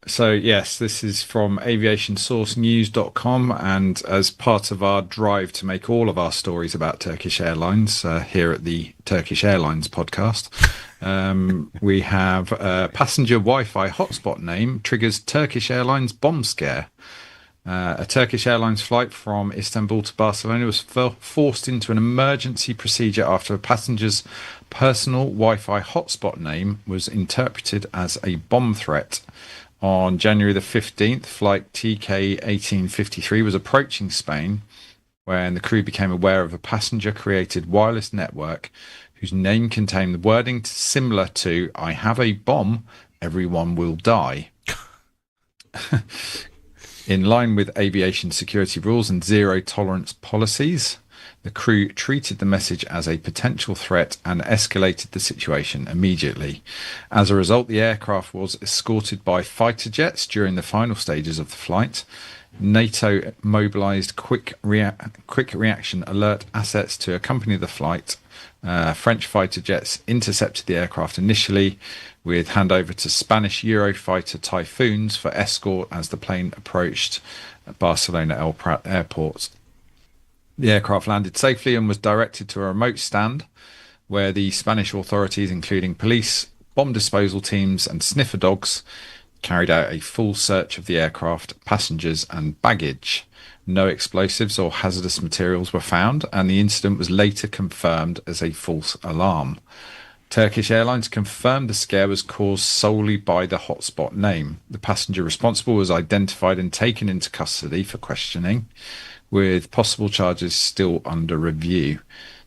So, yes, this is from aviationsourcenews.com, and as part of our drive to make all of our stories about Turkish Airlines here at the Turkish Airlines podcast, we have passenger Wi-Fi hotspot name triggers Turkish Airlines bomb scare. A Turkish Airlines flight from Istanbul to Barcelona was forced into an emergency procedure after a passenger's personal Wi-Fi hotspot name was interpreted as a bomb threat. On January the 15th, flight TK 1853 was approaching Spain when the crew became aware of a passenger-created wireless network whose name contained the wording similar to, "I have a bomb, everyone will die." In line with aviation security rules and zero-tolerance policies, the crew treated the message as a potential threat and escalated the situation immediately. As a result, the aircraft was escorted by fighter jets during the final stages of the flight. NATO mobilized quick reaction alert assets to accompany the flight. French fighter jets intercepted the aircraft initially, with handover to Spanish Eurofighter Typhoons for escort as the plane approached Barcelona El Prat Airport. The aircraft landed safely and was directed to a remote stand where the Spanish authorities, including police, bomb disposal teams and sniffer dogs, carried out a full search of the aircraft, passengers and baggage. No explosives or hazardous materials were found, and the incident was later confirmed as a false alarm. Turkish Airlines confirmed the scare was caused solely by the hotspot name. The passenger responsible was identified and taken into custody for questioning, with possible charges still under review.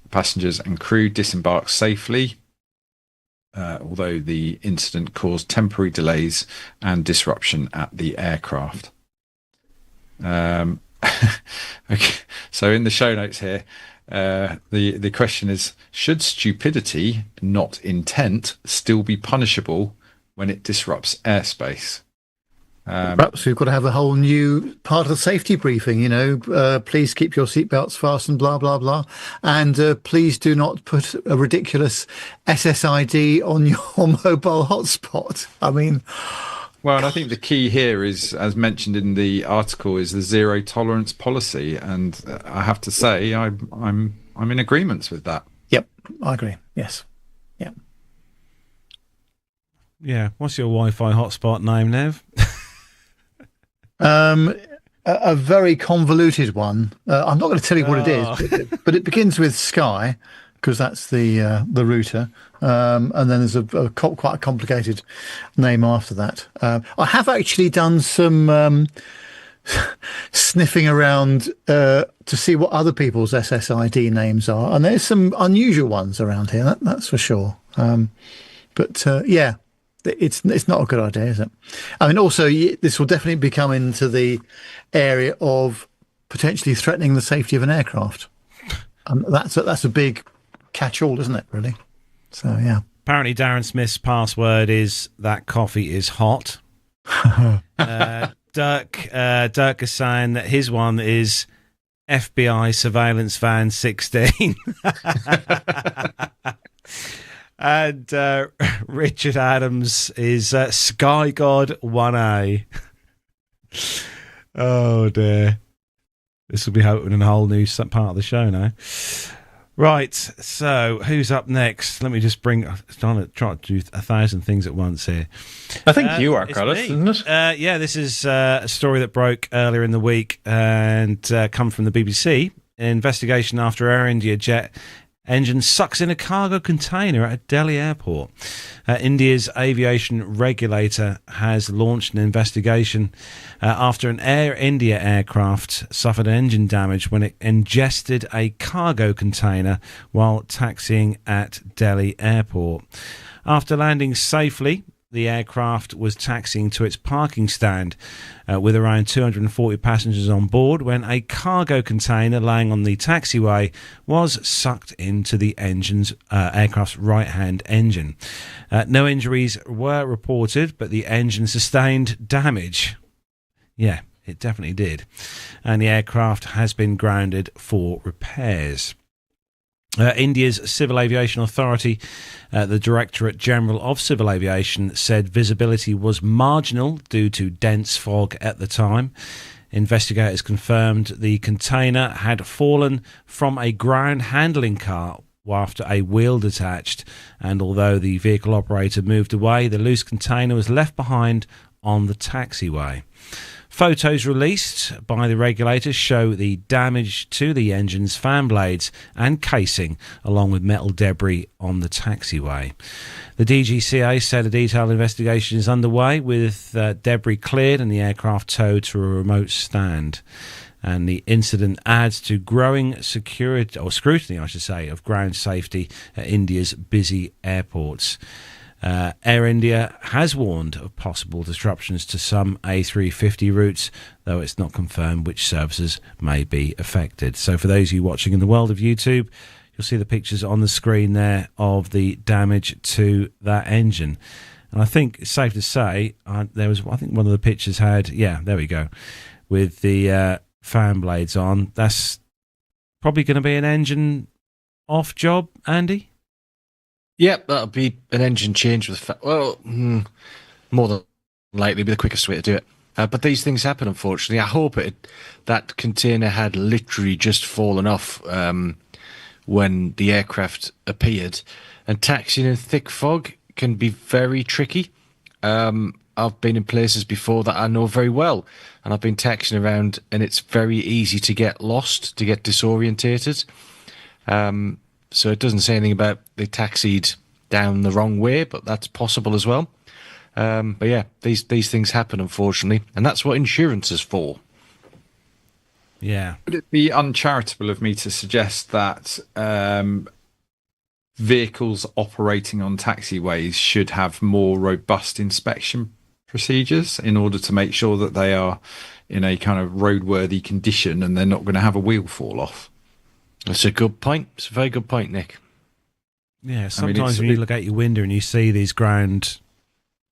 The passengers and crew disembarked safely, although the incident caused temporary delays and disruption at the aircraft. Okay, so in the show notes here, the question is, should stupidity, not intent, still be punishable when it disrupts airspace? Perhaps we've got to have a whole new part of the safety briefing, please keep your seatbelts fastened, blah, blah, blah. And please do not put a ridiculous SSID on your mobile hotspot. I mean... Well, and I think the key here is, as mentioned in the article, is the zero tolerance policy. And I have to say, I'm in agreement with that. Yep, I agree. Yes. Yep. Yeah. What's your Wi-Fi hotspot name, Nev? A very convoluted one. I'm not going to tell you what it is, but it begins with Sky, because that's the router, and then there's quite a complicated name after that. I have actually done some sniffing around to see what other people's SSID names are, and there's some unusual ones around here. That's for sure. Yeah. It's not a good idea, is it? I mean, also, this will definitely be coming into the area of potentially threatening the safety of an aircraft. That's a big catch-all, isn't it, really? So, yeah. Apparently, Darren Smith's password is "that coffee is hot." Dirk is saying that his one is FBI surveillance van 16. And Richard Adams is Sky God 1A. Oh dear. This will be opening a whole new part of the show now. Right, so who's up next? Let me just I'm trying to do 1,000 things at once here. I think you are, Carlos, isn't it? Yeah, this is a story that broke earlier in the week and come from the BBC. investigation after Air India jet engine sucks in a cargo container at Delhi airport. India's aviation regulator has launched an investigation after an Air India aircraft suffered engine damage when it ingested a cargo container while taxiing at Delhi airport. After landing safely, the aircraft was taxiing to its parking stand with around 240 passengers on board when a cargo container laying on the taxiway was sucked into the aircraft's right-hand engine. No injuries were reported, but the engine sustained damage. Yeah, it definitely did. And the aircraft has been grounded for repairs. India's Civil Aviation Authority, the Directorate General of Civil Aviation, said visibility was marginal due to dense fog at the time. Investigators confirmed the container had fallen from a ground handling car after a wheel detached, and although the vehicle operator moved away, the loose container was left behind on the taxiway. Photos released by the regulators show the damage to the engine's fan blades and casing, along with metal debris on the taxiway. The DGCA said a detailed investigation is underway, with debris cleared and the aircraft towed to a remote stand. And the incident adds to growing scrutiny, of ground safety at India's busy airports. Air India has warned of possible disruptions to some A350 routes, though it's not confirmed which services may be affected. So for those of you watching in the world of YouTube, you'll see the pictures on the screen there of the damage to that engine. And I think it's safe to say, I think one of the pictures had, there we go, with the fan blades on. That's probably going to be an engine off job, Andy? Yep, that'll be an engine change with more than likely be the quickest way to do it. But these things happen, unfortunately. I hope that container had literally just fallen off when the aircraft appeared. And taxiing in thick fog can be very tricky. I've been in places before that I know very well, and I've been taxiing around, and it's very easy to get lost, to get disorientated. So it doesn't say anything about they taxied down the wrong way, but that's possible as well. But yeah, these things happen, unfortunately, and that's what insurance is for. Yeah. Would it be uncharitable of me to suggest that vehicles operating on taxiways should have more robust inspection procedures in order to make sure that they are in a kind of roadworthy condition and they're not going to have a wheel fall off? That's a good point. It's a very good point, Nick. Yeah, sometimes when you look out your window and you see these ground,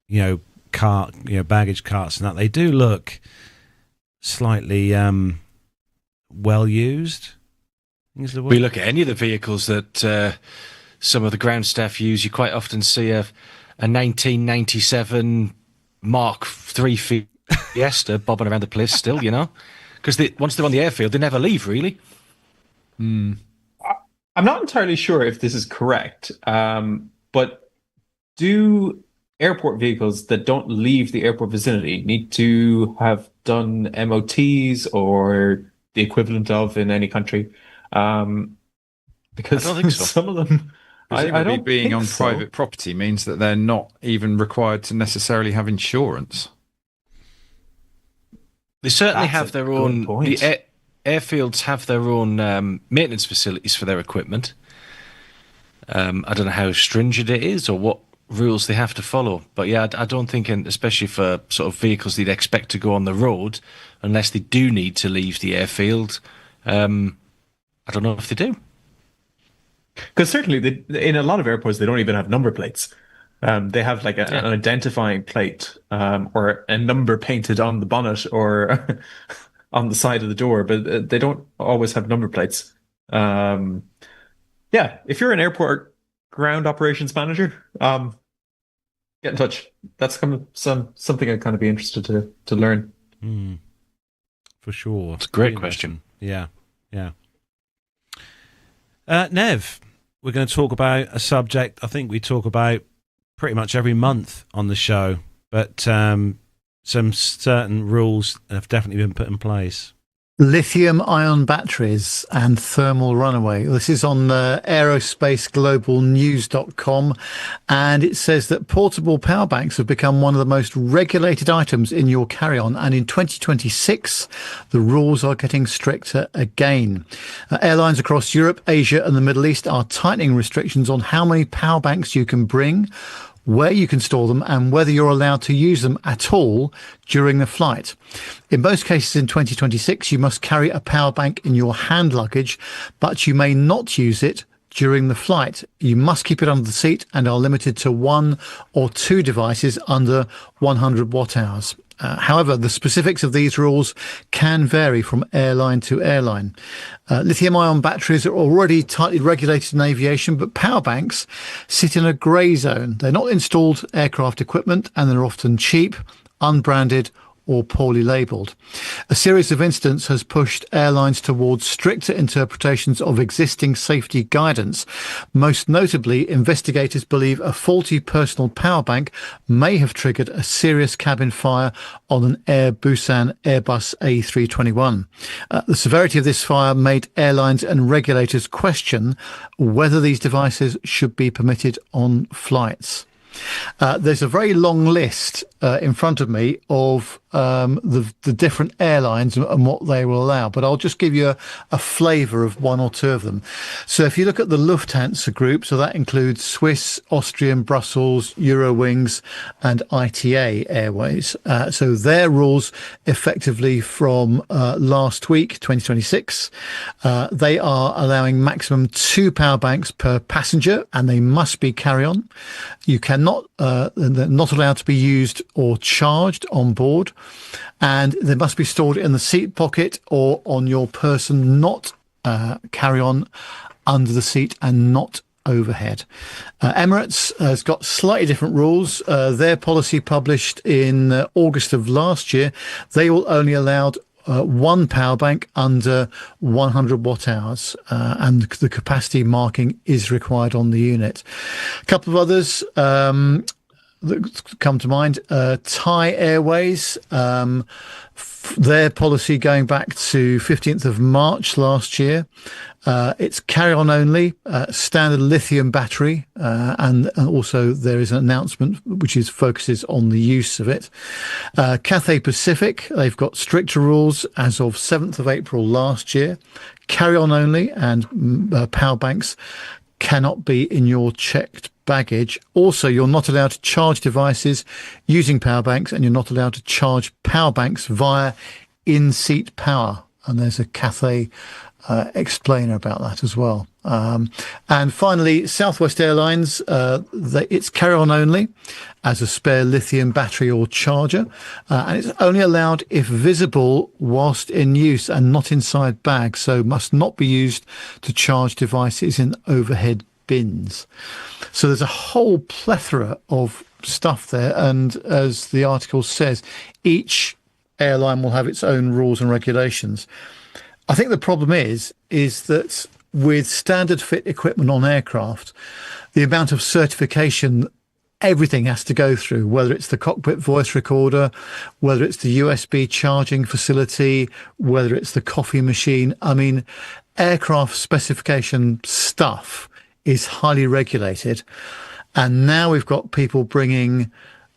baggage carts and that, they do look slightly well used. We look at any of the vehicles that some of the ground staff use. You quite often see a 1997 Mark III Fiesta bobbing around the place still, because once they're on the airfield, they never leave, really. I'm not entirely sure if this is correct, but do airport vehicles that don't leave the airport vicinity need to have done MOTs or the equivalent of in any country? Because I don't think so. Some of them, I don't being think on so. private property means that they're not even required to necessarily have insurance. They certainly That's have a their good own. point. The airfields have their own maintenance facilities for their equipment. I don't know how stringent it is or what rules they have to follow. But yeah, I don't think, especially for sort of vehicles they'd expect to go on the road, unless they do need to leave the airfield, I don't know if they do. Because certainly in a lot of airports, they don't even have number plates. They have like an identifying plate or a number painted on the bonnet or on the side of the door, but they don't always have number plates. If you're an airport ground operations manager, get in touch. That's something I'd kind of be interested to learn. For sure. It's a great question. Yeah. Nev, we're going to talk about a subject I think we talk about pretty much every month on the show, but some certain rules have definitely been put in place. Lithium-ion batteries and thermal runaway. This is on aerospace-global-news.com, and it says that portable power banks have become one of the most regulated items in your carry-on, and in 2026, the rules are getting stricter again. Airlines across Europe, Asia, and the Middle East are tightening restrictions on how many power banks you can bring, where you can store them, and whether you're allowed to use them at all during the flight. In most cases in 2026, you must carry a power bank in your hand luggage, but you may not use it during the flight. You must keep it under the seat and are limited to 1 or 2 devices under 100 watt hours. However, the specifics of these rules can vary from airline to airline. Lithium-ion batteries are already tightly regulated in aviation, but power banks sit in a grey zone. They're not installed aircraft equipment, and they're often cheap, unbranded, or poorly labelled. A series of incidents has pushed airlines towards stricter interpretations of existing safety guidance. Most notably, investigators believe a faulty personal power bank may have triggered a serious cabin fire on an Air Busan Airbus A321. The severity of this fire made airlines and regulators question whether these devices should be permitted on flights. There's a very long list in front of me of the different airlines and what they will allow, but I'll just give you a flavour of 1 or 2 of them. So if you look at the Lufthansa group, so that includes Swiss, Austrian, Brussels, Eurowings and ITA Airways. So their rules effectively from last week, 2026, they are allowing maximum 2 power banks per passenger, and they must be carry-on. You cannot, they're not allowed to be used or charged on board, and they must be stored in the seat pocket or on your person, not carry on under the seat and not overhead. Emirates has got slightly different rules. Their policy published in August of last year, they will only allow 1 power bank under 100 watt hours, and the capacity marking is required on the unit. A couple of others that come to mind. Thai Airways, their policy going back to 15th of March last year. It's carry-on only, standard lithium battery, and also there is an announcement which focuses on the use of it. Cathay Pacific, they've got stricter rules as of 7th of April last year. Carry-on only, and power banks cannot be in your checked baggage. Also, you're not allowed to charge devices using power banks, and you're not allowed to charge power banks via in-seat power. And there's a Cathay explainer about that as well. And finally, Southwest Airlines, it's carry-on only as a spare lithium battery or charger, and it's only allowed if visible whilst in use and not inside bags, so must not be used to charge devices in overhead bins. So there's a whole plethora of stuff there, and as the article says, each airline will have its own rules and regulations. I think the problem is that with standard fit equipment on aircraft, the amount of certification everything has to go through, whether it's the cockpit voice recorder, whether it's the USB charging facility, whether it's the coffee machine. I mean, aircraft specification stuff is highly regulated. And now we've got people bringing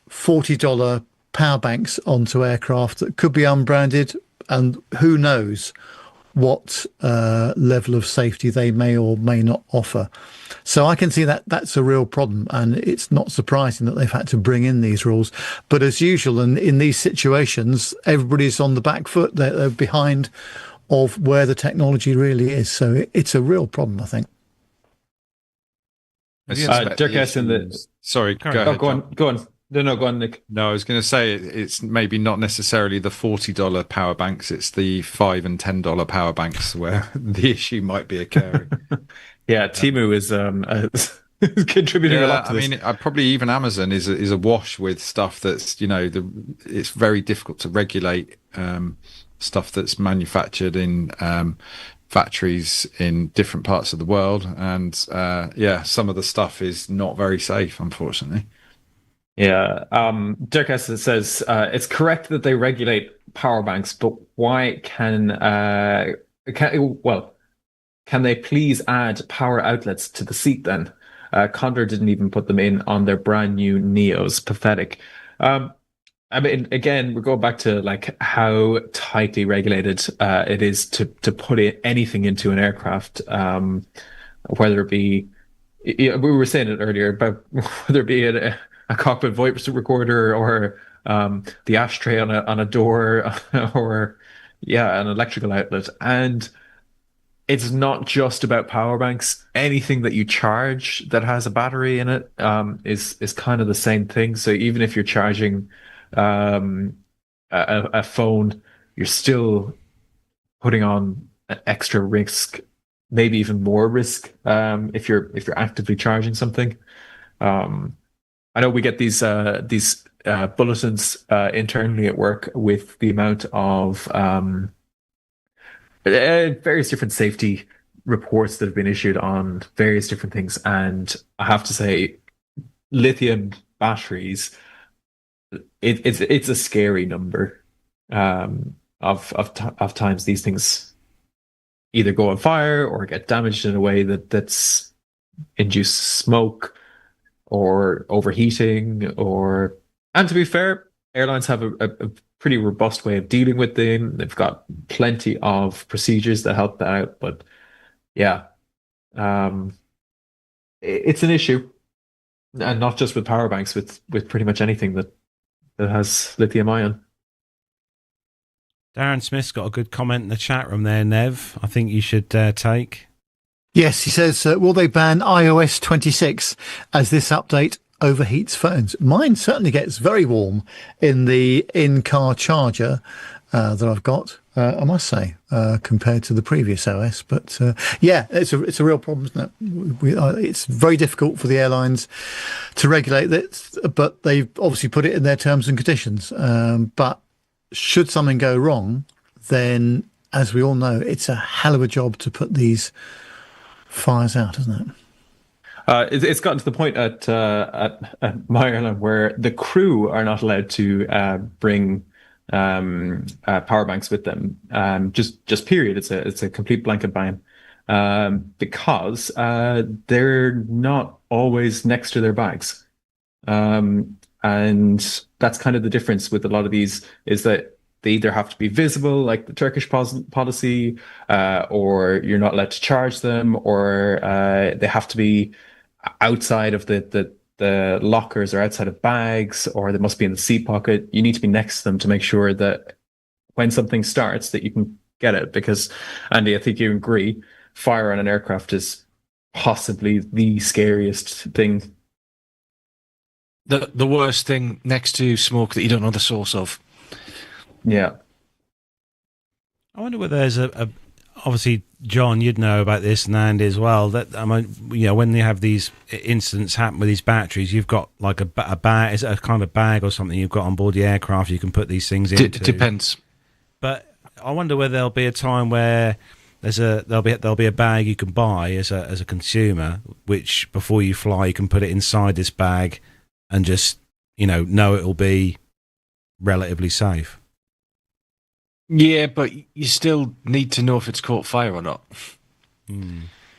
$40 power banks onto aircraft that could be unbranded, and who knows what level of safety they may or may not offer. So I can see that that's a real problem, and it's not surprising that they've had to bring in these rules. But as usual, and in these situations, everybody's on the back foot. They're behind of where the technology really is. So it's a real problem, I think. Dirk asked in the... Sorry, go ahead. Oh, go on. No, go on, Nick. No, I was going to say it's maybe not necessarily the $40 power banks. It's the $5 and $10 power banks where the issue might be occurring. Yeah, Temu is contributing a lot to this. I mean, probably even Amazon is a wash with stuff that's, it's very difficult to regulate stuff that's manufactured in factories in different parts of the world. And some of the stuff is not very safe, unfortunately. Yeah, Dirk says it's correct that they regulate power banks, but why can they please add power outlets to the seat then? Condor didn't even put them in on their brand new Neos. Pathetic. I mean, again, we're going back to like how tightly regulated it is to put anything into an aircraft, whether it be, we were saying it earlier, but whether it be a cockpit voice recorder or the ashtray on a door or an electrical outlet. And it's not just about power banks. Anything that you charge that has a battery in it is kind of the same thing. So even if you're charging a phone, you're still putting on extra risk, maybe even more risk if you're actively charging something. I know we get these bulletins internally at work with the amount of various different safety reports that have been issued on various different things, and I have to say, lithium batteries, it's a scary number of times these things either go on fire or get damaged in a way that's induced smoke or overheating, and to be fair, airlines have a pretty robust way of dealing with them. They've got plenty of procedures that help that out, but yeah, it's an issue, and not just with power banks, with pretty much anything that has lithium ion. Darren Smith's got a good comment in the chat room there, Nev. I think you should take. Yes, he says, will they ban iOS 26 as this update overheats phones? Mine certainly gets very warm in the in-car charger that I've got, I must say, compared to the previous OS. But yeah, it's a real problem, isn't it? It's very difficult for the airlines to regulate this, but they've obviously put it in their terms and conditions. But should something go wrong, then, as we all know, it's a hell of a job to put these fires out, isn't it? It's gotten to the point at my airline where the crew are not allowed to bring power banks with them. Just period. It's a complete blanket ban because they're not always next to their bags, and that's kind of the difference with a lot of these, is that they either have to be visible, like the Turkish policy, or you're not allowed to charge them, or they have to be outside of the lockers or outside of bags, or they must be in the seat pocket. You need to be next to them to make sure that when something starts that you can get it. Because, Andy, I think you agree, fire on an aircraft is possibly the scariest thing. The worst thing next to smoke that you don't know the source of. Yeah. I wonder whether there's obviously, John, you'd know about this, and Andy as well, that, I mean, when you have these incidents happen with these batteries, you've got like a bag, is it a kind of bag or something you've got on board the aircraft you can put these things into? Depends. But I wonder whether there'll be a time where there'll be a bag you can buy as a consumer, which before you fly you can put it inside this bag and just know it'll be relatively safe. Yeah, but you still need to know if it's caught fire or not.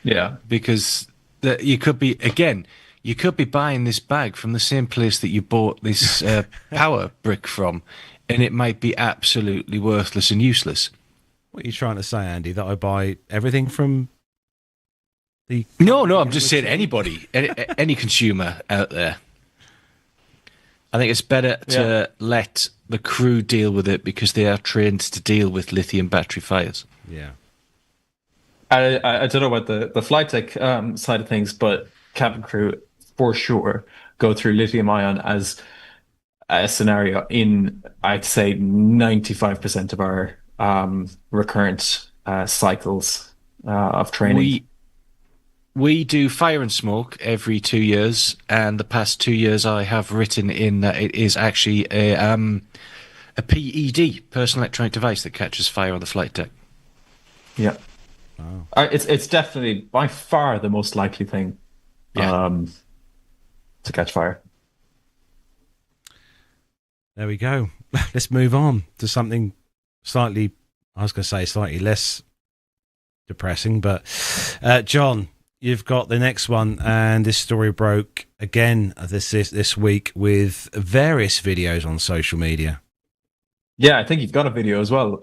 Yeah, because you could be buying this bag from the same place that you bought this power brick from, and it might be absolutely worthless and useless. What are you trying to say, Andy? That I buy everything from the... No, I'm just saying anybody, any consumer out there. I think it's better to let the crew deal with it because they are trained to deal with lithium battery fires. Yeah. I don't know about the flight tech side of things, but cabin crew for sure go through lithium ion as a scenario in, I'd say, 95% of our recurrent cycles of training. We do fire and smoke every 2 years, and the past 2 years I have written in that it is actually a PED, personal electronic device, that catches fire on the flight deck. Yeah. Wow. It's definitely by far the most likely thing to catch fire. There we go. Let's move on to something slightly, I was going to say slightly less depressing, but John, you've got the next one, and this story broke again this week with various videos on social media. Yeah, I think you've got a video as well.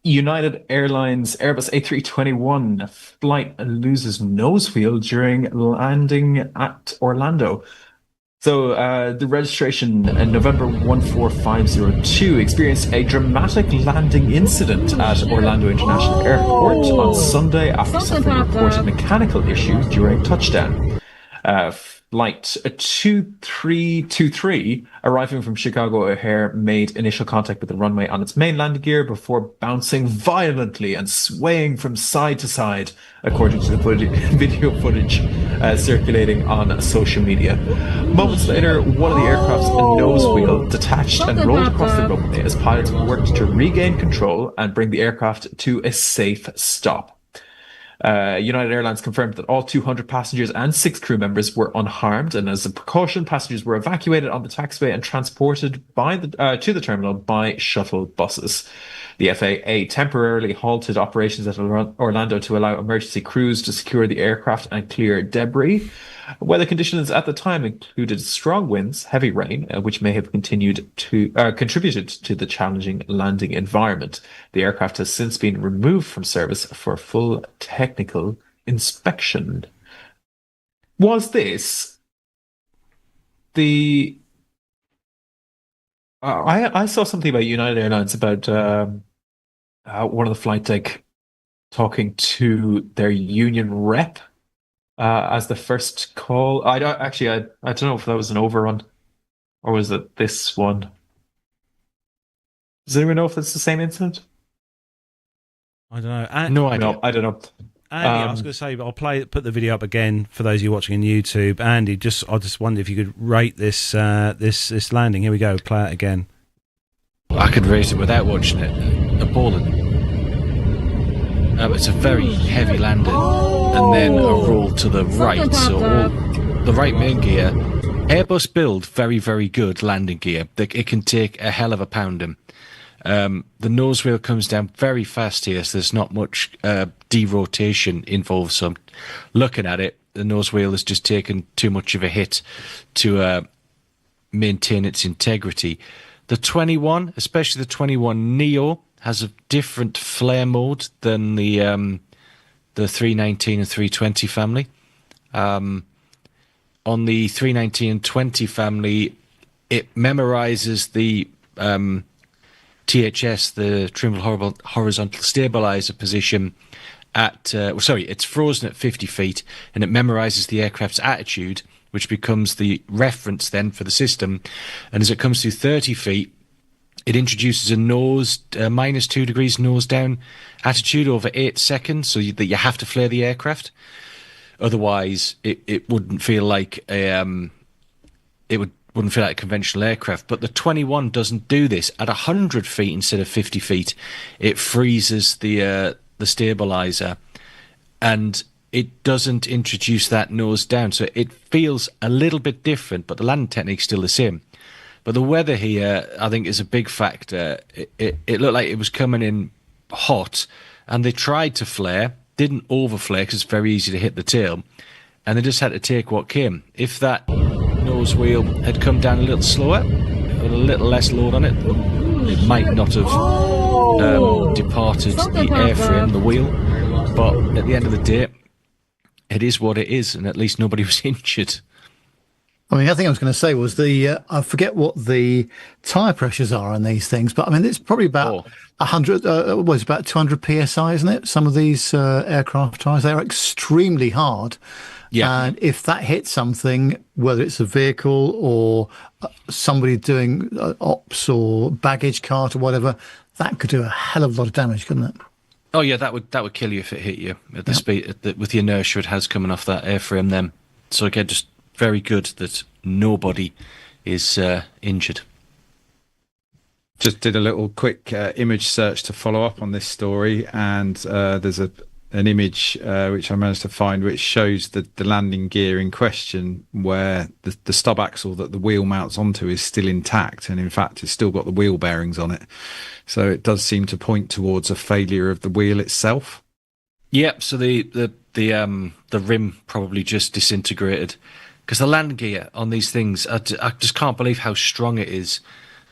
United Airlines Airbus A321 flight loses nose wheel during landing at Orlando. So the registration in November 14502 experienced a dramatic landing incident at Orlando International Airport on Sunday after suffering a reported mechanical issue during touchdown. Flight 2323, arriving from Chicago O'Hare, made initial contact with the runway on its main landing gear before bouncing violently and swaying from side to side, according to the video footage circulating on social media. Moments later, one of the aircraft's nose wheel detached and rolled across the runway as pilots worked to regain control and bring the aircraft to a safe stop. United Airlines confirmed that all 200 passengers and 6 crew members were unharmed, and as a precaution, passengers were evacuated on the taxiway and transported to the terminal by shuttle buses. The FAA temporarily halted operations at Orlando to allow emergency crews to secure the aircraft and clear debris. Weather conditions at the time included strong winds, heavy rain, which may have contributed to the challenging landing environment. The aircraft has since been removed from service for full technical inspection. Was this the... I saw something about United Airlines about one of the flight deck talking to their union rep as the first call. I don't know if that was an overrun or was it this one. Does anyone know if it's the same incident? I don't know. No idea. No, I don't know. Andy, I was going to say, but I'll put the video up again for those of you watching on YouTube. Andy, I just wondered if you could rate this landing. Here we go. Play it again. I could rate it without watching it. Appalling. It's a very heavy landing, and then a roll to the right. So the right main gear. Airbus build very, very good landing gear. It can take a hell of a pounding. The nose wheel comes down very fast here, so there's not much derotation involved. So I'm looking at it, the nose wheel has just taken too much of a hit to maintain its integrity. The 21, especially the 21 Neo, has a different flare mode than the 319 and 320 family. On the 319 and 20 family, it memorizes the THS, the Trimble Horizontal Stabilizer position at, it's frozen at 50 feet, and it memorizes the aircraft's attitude, which becomes the reference then for the system. And as it comes to 30 feet, it introduces a minus 2 degrees nose down attitude over 8 seconds, so that you have to flare the aircraft. Otherwise, it wouldn't feel like wouldn't feel like a conventional aircraft. But the 21 doesn't do this. At 100 feet instead of 50 feet, it freezes the stabilizer, and it doesn't introduce that nose down. So it feels a little bit different, but the landing technique's still the same. But the weather here, I think, is a big factor. It looked like it was coming in hot, and they tried to flare, didn't overflare because it's very easy to hit the tail, and they just had to take what came. If that nose wheel had come down a little slower, with a little less load on it, it might not have departed the airframe, the wheel. But at the end of the day, it is what it is, and at least nobody was injured. I mean, the other thing I was going to say was I forget what the tyre pressures are on these things, but I mean, it's probably about 100, about 200 psi, isn't it? Some of these aircraft tyres, they're extremely hard. Yeah. And if that hits something, whether it's a vehicle or somebody doing ops or baggage cart or whatever, that could do a hell of a lot of damage, couldn't it? Oh yeah, that would kill you if it hit you at the speed with the inertia it has coming off that airframe. Then, so again, just very good that nobody is injured. Just did a little quick image search to follow up on this story, and there's a an image which I managed to find, which shows the landing gear in question, where the stub axle that the wheel mounts onto is still intact, and in fact it's still got the wheel bearings on it. So it does seem to point towards a failure of the wheel itself. Yep. So the rim probably just disintegrated, because the land gear on these things, I just can't believe how strong it is.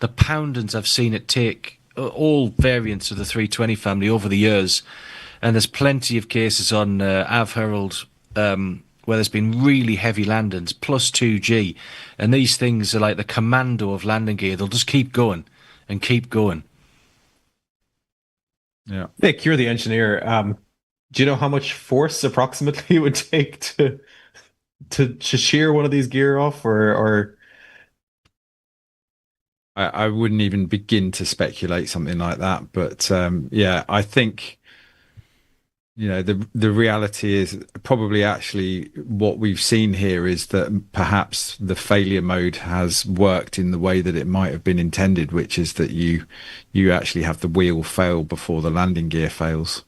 The poundings I've seen it take, all variants of the 320 family over the years. And there's plenty of cases on Av Herald where there's been really heavy landings, plus 2G. And these things are like the commando of landing gear. They'll just keep going and keep going. Yeah. Nick, you're the engineer. Do you know how much force approximately it would take to shear one of these gear off, or... I wouldn't even begin to speculate something like that. But yeah, I think... the reality is probably actually what we've seen here is that perhaps the failure mode has worked in the way that it might have been intended, which is that you actually have the wheel fail before the landing gear fails,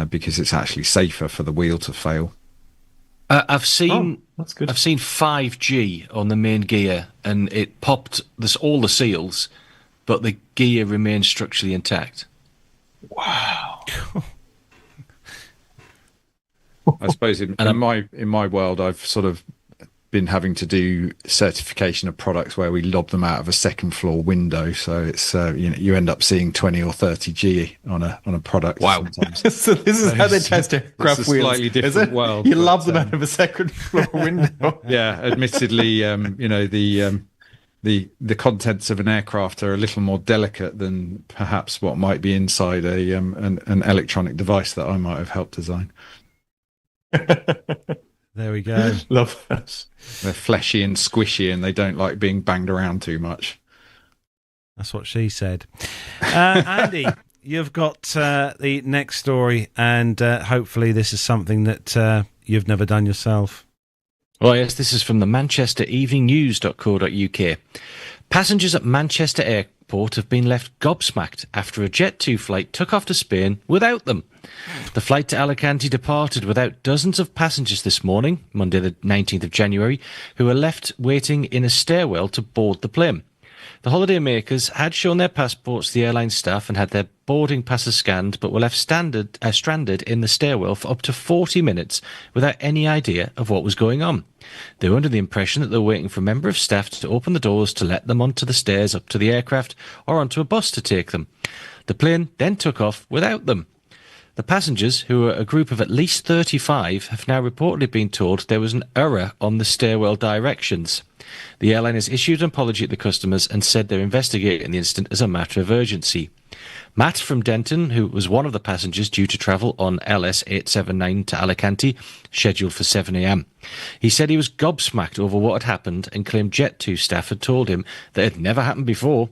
because it's actually safer for the wheel to fail. I've seen that's good. I've seen 5G on the main gear, and it popped all the seals, but the gear remains structurally intact. Wow. I suppose in my world, I've sort of been having to do certification of products where we lob them out of a second floor window, so it's you end up seeing 20 or 30G on a product. Wow! So this is how they test aircraft wheels. Slightly different world. You lob them out of a second floor window. Yeah, admittedly, the contents of an aircraft are a little more delicate than perhaps what might be inside an electronic device that I might have helped design. There we go. Love that. They're fleshy and squishy, and they don't like being banged around too much. That's what she said. Andy, you've got the next story, and hopefully this is something that you've never done yourself. Well, yes, this is from the manchestereveningnews.co.uk. Passengers at Manchester Airport have been left gobsmacked after a Jet2 flight took off to Spain without them. The flight to Alicante departed without dozens of passengers this morning, Monday the 19th of January, who were left waiting in a stairwell to board the plane. The holidaymakers had shown their passports to the airline staff and had their boarding passes scanned, but were left stranded in the stairwell for up to 40 minutes without any idea of what was going on. They were under the impression that they were waiting for a member of staff to open the doors to let them onto the stairs up to the aircraft or onto a bus to take them. The plane then took off without them. The passengers, who were a group of at least 35, have now reportedly been told there was an error on the stairwell directions. The airline has issued an apology to the customers and said they're investigating the incident as a matter of urgency. Matt from Denton, who was one of the passengers due to travel on LS 879 to Alicante, scheduled for 7 a.m. He said he was gobsmacked over what had happened and claimed Jet2 staff had told him that it had never happened before.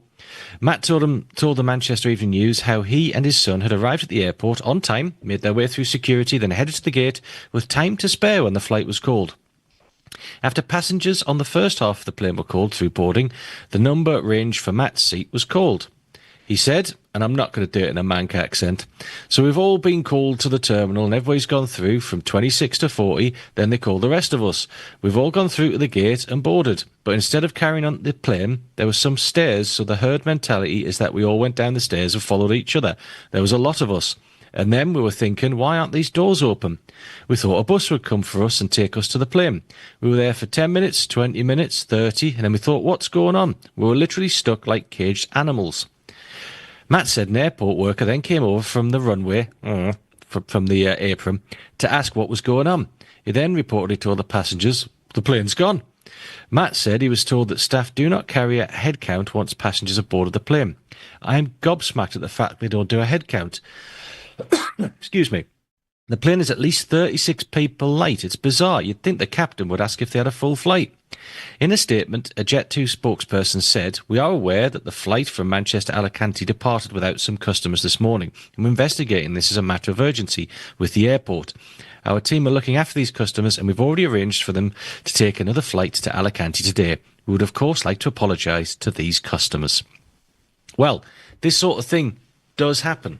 Matt told the Manchester Evening News how he and his son had arrived at the airport on time, made their way through security, then headed to the gate with time to spare when the flight was called. After passengers on the first half of the plane were called through boarding, the number range for Matt's seat was called. He said, and I'm not going to do it in a Manc accent, so we've all been called to the terminal and everybody's gone through from 26 to 40, then they called the rest of us. We've all gone through to the gate and boarded, but instead of carrying on the plane, there were some stairs, so the herd mentality is that we all went down the stairs and followed each other. There was a lot of us. And then we were thinking, why aren't these doors open? We thought a bus would come for us and take us to the plane. We were there for 10 minutes, 20 minutes, 30, and then we thought, what's going on? We were literally stuck like caged animals. Matt said an airport worker then came over from the runway, from the apron, to ask what was going on. He then reportedly told the passengers, the plane's gone. Matt said he was told that staff do not carry a head count once passengers have boarded the plane. I am gobsmacked at the fact they don't do a head count. Excuse me. The plane is at least 36 people late. It's bizarre. You'd think the captain would ask if they had a full flight. In a statement, a Jet2 spokesperson said, we are aware that the flight from Manchester Alicante departed without some customers this morning, and we're investigating this as a matter of urgency with the airport. Our team are looking after these customers, and we've already arranged for them to take another flight to Alicante today. We would, of course, like to apologise to these customers. Well, this sort of thing does happen.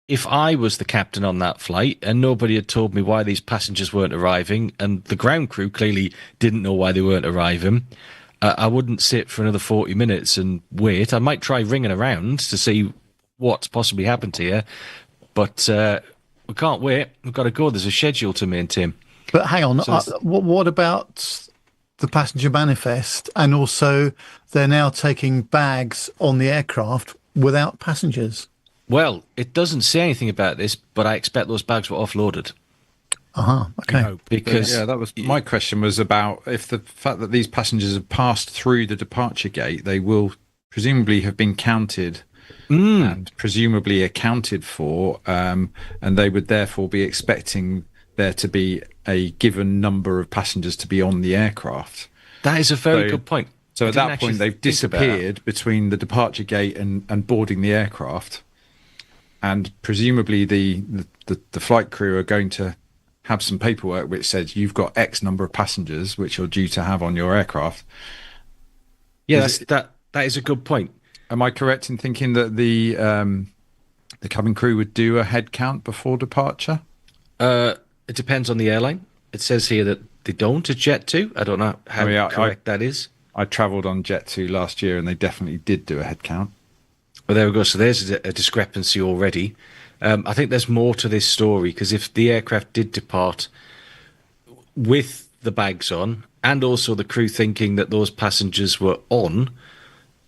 if I was the captain on that flight and nobody had told me why these passengers weren't arriving, and the ground crew clearly didn't know why they weren't arriving, I wouldn't sit for another 40 minutes and wait. I might try ringing around to see what's possibly happened here, but we can't wait. We've got to go. There's a schedule to maintain. But hang on, what about the passenger manifest? And also, they're now taking bags on the aircraft without passengers. Well, it doesn't say anything about this, but I expect those bags were offloaded. Okay. Because that was my question, was about if the fact that these passengers have passed through the departure gate, they will presumably have been counted and presumably accounted for, and they would therefore be expecting there to be a given number of passengers to be on the aircraft. That is a very good point. So at that point, they've disappeared between the departure gate and boarding the aircraft. And presumably the flight crew are going to have some paperwork which says you've got X number of passengers which you're due to have on your aircraft. Yeah, that is a good point. Am I correct in thinking that the cabin crew would do a head count before departure? It depends on the airline. It says here that they don't at Jet2. I don't know how correct that is. I travelled on Jet2 last year and they definitely did do a head count. Well, there we go. So there's a discrepancy already. I think there's more to this story, because if the aircraft did depart with the bags on, and also the crew thinking that those passengers were on,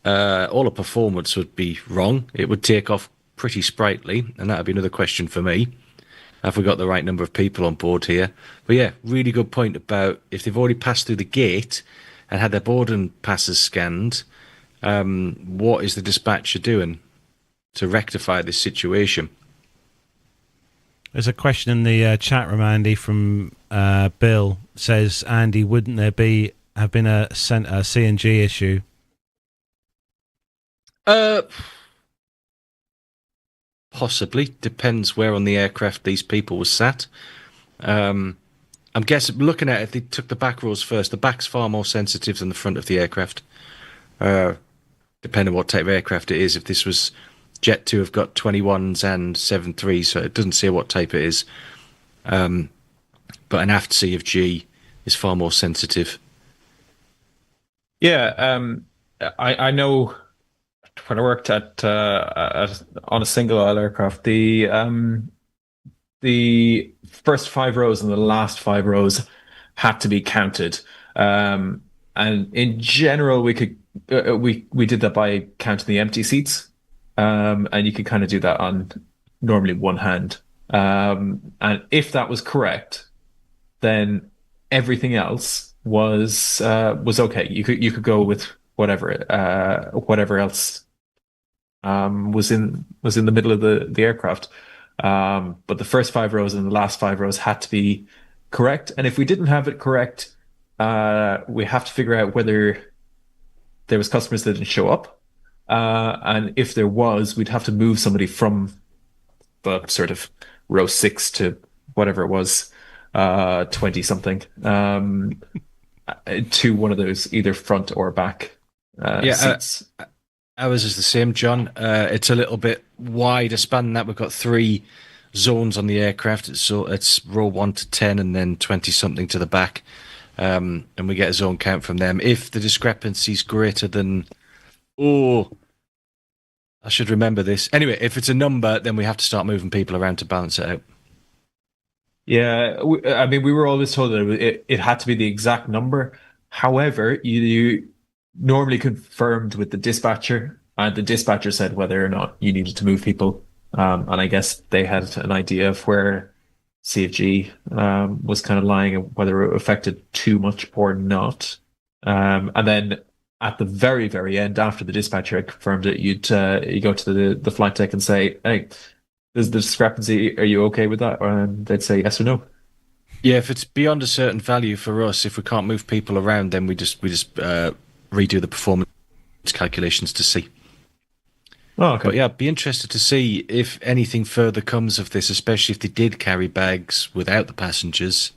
all the performance would be wrong. It would take off pretty sprightly, and that would be another question for me. Have we got the right number of people on board here? But yeah, really good point about if they've already passed through the gate and had their boarding passes scanned, what is the dispatcher doing to rectify this situation? There's a question in the chat room, Andy, from Bill. Says, Andy, wouldn't there have been a CNG issue? Possibly. Depends where on the aircraft these people were sat. I'm guessing, looking at it, they took the back rows first. The back's far more sensitive than the front of the aircraft. Depending on what type of aircraft it is. If this was Jet2, have got 21s and 7.3s, so it doesn't say what type it is. But an aft CFG is far more sensitive. Yeah, I know when I worked on a single aisle aircraft, the first 5 rows and the last 5 rows had to be counted. And in general, we did that by counting the empty seats. And you could kind of do that on normally one hand. And if that was correct, then everything else was okay. You could go with whatever else was in the middle of the aircraft. But the first 5 rows and the last 5 rows had to be correct. And if we didn't have it correct, we have to figure out whether there was customers that didn't show up. And if there was, we'd have to move somebody from the sort of row 6 to whatever it was, 20 something, to one of those either front or back seats. Ours is the same, John. It's a little bit wider span than that. We've got 3 zones on the aircraft. So it's row 1 to 10 and then 20 something to the back. And we get a zone count from them. If the discrepancy is greater than, I should remember this. Anyway, if it's a number, then we have to start moving people around to balance it out. Yeah, we were always told that it had to be the exact number. However, you normally confirmed with the dispatcher, and the dispatcher said whether or not you needed to move people. And I guess they had an idea of where CFG was kind of lying, and whether it affected too much or not. And then at the very, very end, after the dispatcher had confirmed it, you go to the flight deck and say, "Hey, there's the discrepancy. Are you okay with that?" And they'd say yes or no. Yeah, if it's beyond a certain value for us, if we can't move people around, then we just redo the performance calculations to see. Oh, okay. But yeah, I'd be interested to see if anything further comes of this, especially if they did carry bags without the passengers.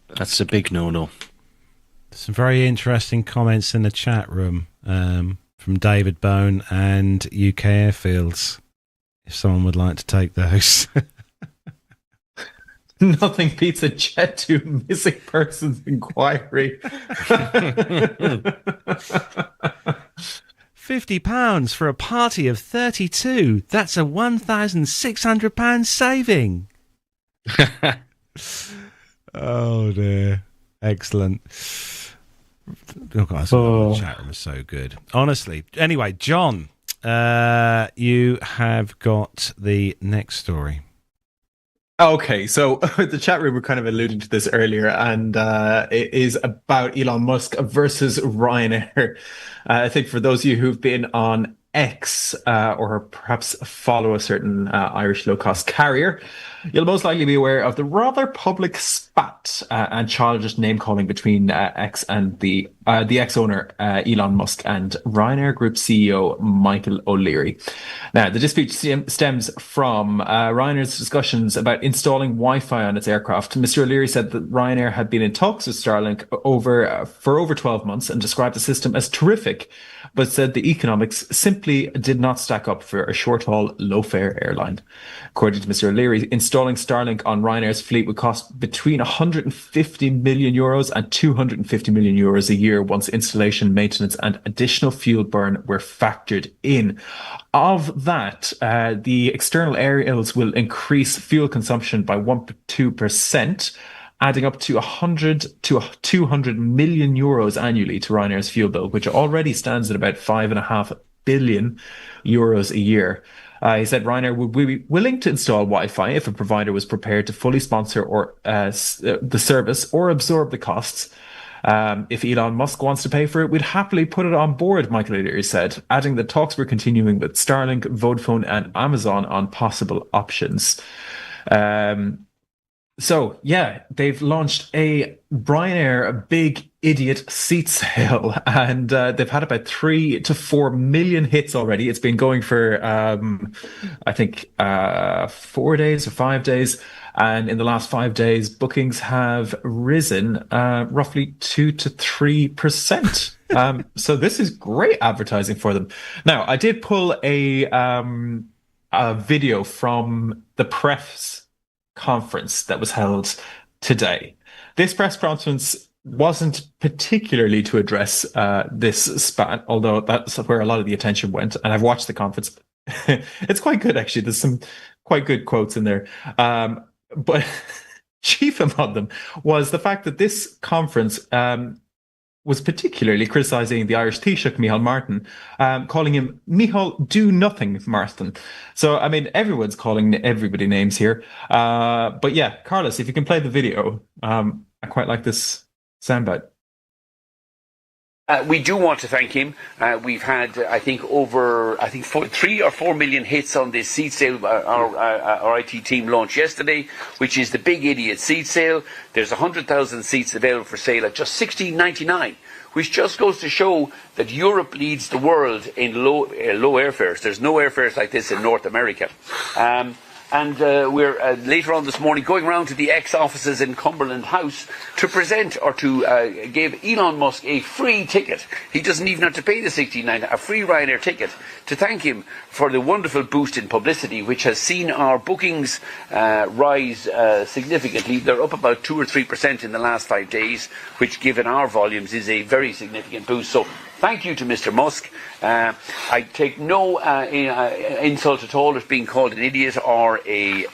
That's a big no-no. Some very interesting comments in the chat room from David Bone and UK Airfields. if someone would like to take those. Nothing beats a Jet2 missing persons inquiry. £50 for a party of 32. That's a £1,600 saving. Oh dear. Excellent. Oh, guys, the chat room is so good. Honestly. Anyway, John, you have got the next story. Okay, so the chat room were kind of alluding to this earlier, and it is about Elon Musk versus Ryanair. I think for those of you who've been on X or perhaps follow a certain Irish low-cost carrier, you'll most likely be aware of the rather public spat and childish name-calling between X and the ex-owner Elon Musk and Ryanair Group CEO Michael O'Leary. Now, the dispute stems from Ryanair's discussions about installing Wi-Fi on its aircraft. Mr. O'Leary said that Ryanair had been in talks with Starlink for over 12 months and described the system as terrific, but said the economics simply did not stack up for a short-haul, low-fare airline. According to Mr. O'Leary, installing Starlink on Ryanair's fleet would cost between 150 million euros and 250 million euros a year once installation, maintenance and additional fuel burn were factored in. Of that, the external aerials will increase fuel consumption by 1% to 2%, adding up to 100 to 200 million euros annually to Ryanair's fuel bill, which already stands at about 5.5 billion euros a year. He said Ryanair would be willing to install Wi-Fi if a provider was prepared to fully sponsor or the service or absorb the costs. If Elon Musk wants to pay for it, we'd happily put it on board, Michael O'Leary said, adding that talks were continuing with Starlink, Vodafone and Amazon on possible options. So, yeah, they've launched a Ryanair big idiot seat sale, and they've had about 3 to 4 million hits already. It's been going for, I think, 4 days or 5 days. And in the last 5 days, bookings have risen roughly 2 to 3%. So this is great advertising for them. Now, I did pull a video from the press conference that was held today. This press conference wasn't particularly to address this spat, although that's where a lot of the attention went. And I've watched the conference. It's quite good, actually. There's some quite good quotes in there. But chief among them was the fact that this conference was particularly criticising the Irish Taoiseach, Micheál Martin, calling him Micheál Do Nothing Martin. So, I mean, everyone's calling everybody names here. But yeah, Carlos, if you can play the video, I quite like this soundbite. We do want to thank him. We've had, I think, 3 or 4 million hits on this seat sale. Our IT team launched yesterday, which is the big idiot seat sale. There's 100,000 seats available for sale at just $16.99, which just goes to show that Europe leads the world in low airfares. There's no airfares like this in North America. And we're later on this morning going round to the ex-offices in Cumberland House to present or to give Elon Musk a free ticket. He doesn't even have to pay the $16.99, a free Ryanair ticket, to thank him for the wonderful boost in publicity, which has seen our bookings rise significantly. They're up about 2 or 3% in the last 5 days, which, given our volumes, is a very significant boost. So thank you to Mr. Musk. I take no insult at all as being called an idiot or a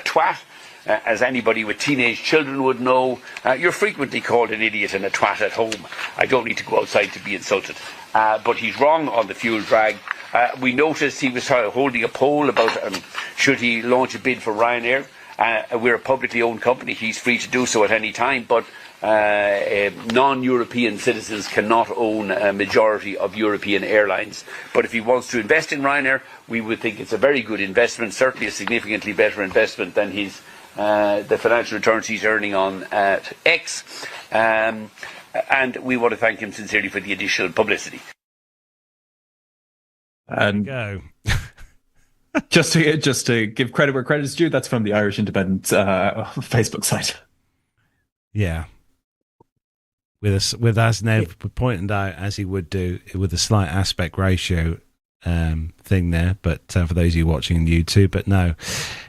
twat. As anybody with teenage children would know, you're frequently called an idiot and a twat at home. I don't need to go outside to be insulted. But he's wrong on the fuel drag. We noticed he was holding a poll about should he launch a bid for Ryanair. We're a publicly owned company. He's free to do so at any time, but non-European citizens cannot own a majority of European airlines. But if he wants to invest in Ryanair, we would think it's a very good investment, certainly a significantly better investment than the financial returns he's earning on at X. And we want to thank him sincerely for the additional publicity. And Go. just to give credit where credit is due, that's from the Irish Independent Facebook site. Yeah. With as Ned pointed out, as he would do, with a slight aspect ratio thing there, but for those of you watching on YouTube, but no,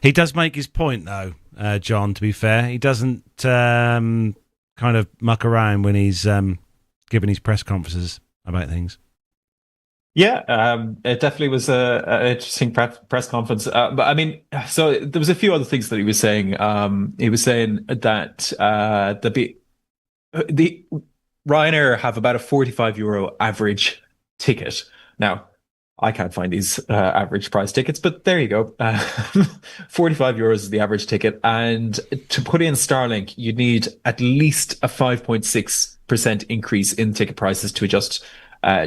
he does make his point though, John. To be fair, he doesn't kind of muck around when he's giving his press conferences about things. Yeah, it definitely was an interesting press conference. But I mean, so there was a few other things that he was saying. He was saying that the Ryanair have about a €45 average ticket. Now, I can't find these average price tickets, but there you go. €45 is the average ticket. And to put in Starlink, you need at least a 5.6% increase in ticket prices to adjust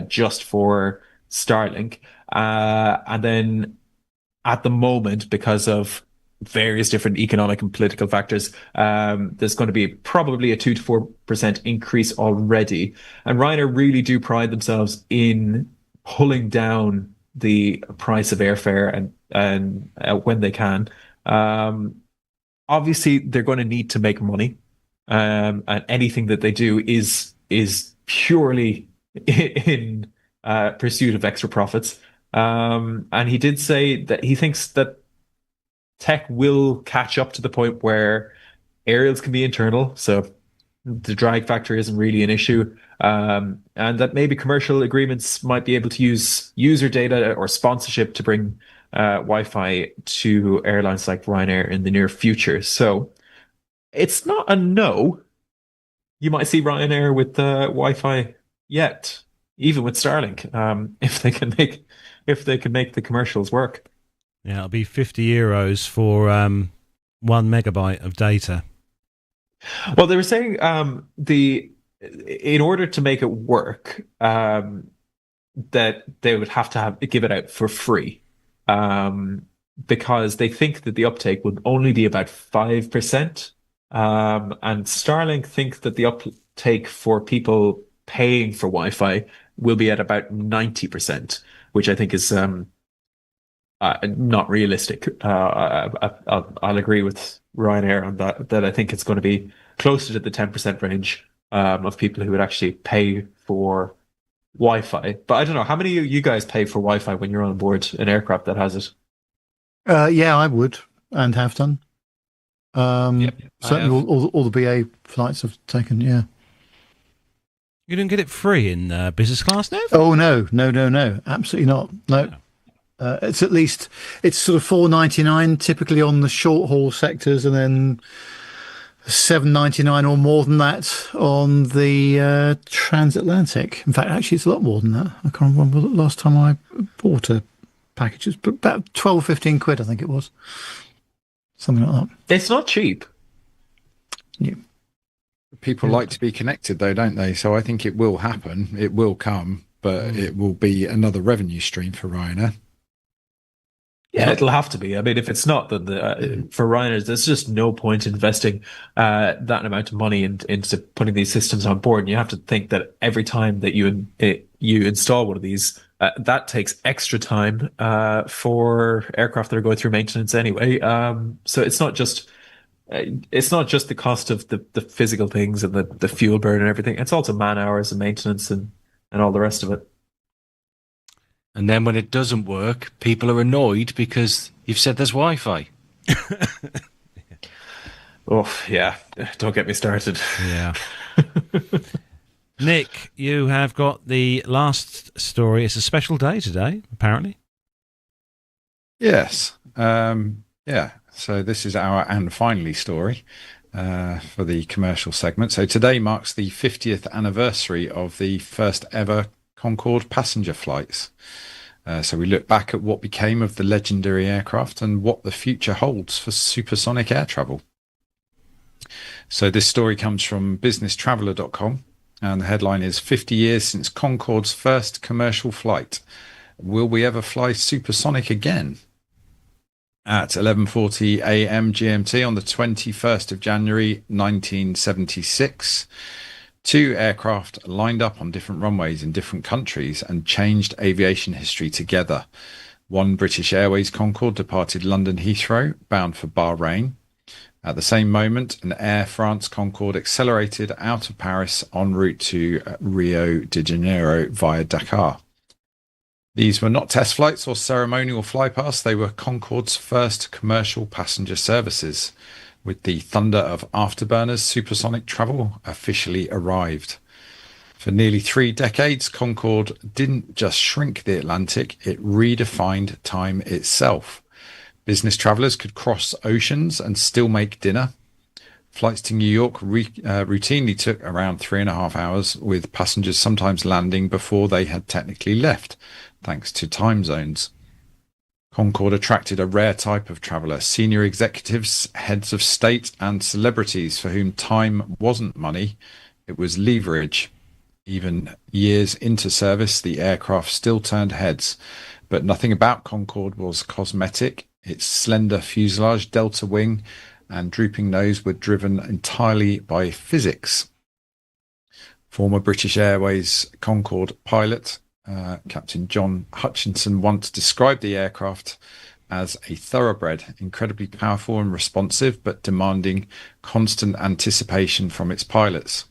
just for Starlink. And then at the moment, because of various different economic and political factors, there's going to be probably a 2 to 4% increase already. And Ryanair really do pride themselves in pulling down the price of airfare and when they can. Obviously, they're going to need to make money, and anything that they do is purely in pursuit of extra profits. And he did say that he thinks that tech will catch up to the point where aerials can be internal, so the drag factor isn't really an issue, and that maybe commercial agreements might be able to use user data or sponsorship to bring Wi-Fi to airlines like Ryanair in the near future. So it's not a no. You might see Ryanair with Wi-Fi yet, even with Starlink, if they can make the commercials work. Yeah, it'll be €50 for 1 megabyte of data. Well, they were saying in order to make it work, that they would have to give it out for free, because they think that the uptake would only be about 5%, and Starlink think that the uptake for people paying for Wi-Fi will be at about 90%, which I think is not realistic. I'll agree with Ryanair on that. That I think it's going to be closer to the 10% range of people who would actually pay for Wi-Fi. But I don't know, how many of you guys pay for Wi-Fi when you're on board an aircraft that has it? Yeah, I would and have done. Certainly, all the BA flights I've taken. Yeah. You don't get it free in business class now? Oh no, absolutely not. No. It's at least sort of $4.99 typically on the short haul sectors, and then $7.99 or more than that on the transatlantic. In fact, actually, it's a lot more than that. I can't remember the last time I bought a package. It's about 12, 15 quid, I think it was. Something like that. It's not cheap. Yeah. People like to be connected, though, don't they? So I think it will happen. It will come, but it will be another revenue stream for Ryanair. Yeah, it'll have to be. I mean, if it's not, then for Ryanair, there's just no point investing that amount of money into putting these systems on board. And you have to think that every time that you install one of these, that takes extra time for aircraft that are going through maintenance anyway. So it's not just the cost of the physical things and the fuel burn and everything. It's also man hours and maintenance and all the rest of it. And then when it doesn't work, people are annoyed because you've said there's Wi-Fi. Oh, yeah. Don't get me started. Yeah. Nick, you have got the last story. It's a special day today, apparently. Yes. Yeah. So this is our and finally story for the commercial segment. So today marks the 50th anniversary of the first ever Concorde passenger flights. So we look back at what became of the legendary aircraft and what the future holds for supersonic air travel. So this story comes from businesstraveller.com, and the headline is 50 years since Concorde's first commercial flight. Will we ever fly supersonic again? At 11:40 a.m. GMT on the 21st of January 1976, two aircraft lined up on different runways in different countries and changed aviation history together. One British Airways Concorde departed London Heathrow, bound for Bahrain. At the same moment, an Air France Concorde accelerated out of Paris en route to Rio de Janeiro via Dakar. These were not test flights or ceremonial flypasts. They were Concorde's first commercial passenger services, with the thunder of afterburners supersonic travel officially arrived. For nearly 3 decades, Concorde didn't just shrink the Atlantic, it redefined time itself. Business travellers could cross oceans and still make dinner. Flights to New York routinely took around 3.5 hours, with passengers sometimes landing before they had technically left, thanks to time zones. Concorde attracted a rare type of traveller, senior executives, heads of state and celebrities for whom time wasn't money, it was leverage. Even years into service, the aircraft still turned heads, but nothing about Concorde was cosmetic. Its slender fuselage, delta wing and drooping nose were driven entirely by physics. Former British Airways Concorde pilot Captain John Hutchinson once described the aircraft as a thoroughbred, incredibly powerful and responsive, but demanding constant anticipation from its pilots.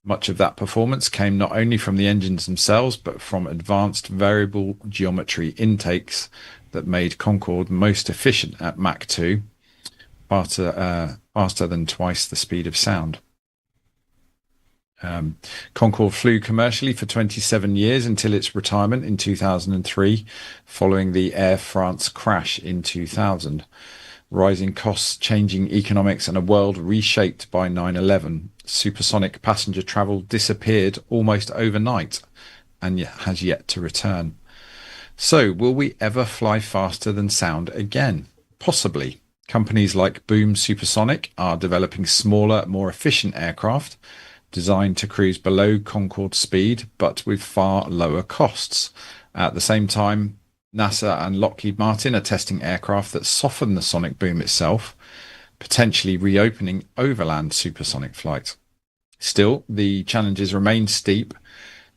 Much of that performance came not only from the engines themselves, but from advanced variable geometry intakes that made Concorde most efficient at Mach 2, faster than twice the speed of sound. Concorde flew commercially for 27 years until its retirement in 2003, following the Air France crash in 2000. Rising costs, changing economics, and a world reshaped by 9/11. Supersonic passenger travel disappeared almost overnight and has yet to return. So, will we ever fly faster than sound again? Possibly. Companies like Boom Supersonic are developing smaller, more efficient aircraft designed to cruise below Concorde speed, but with far lower costs. At the same time, NASA and Lockheed Martin are testing aircraft that soften the sonic boom itself, potentially reopening overland supersonic flight. Still, the challenges remain steep.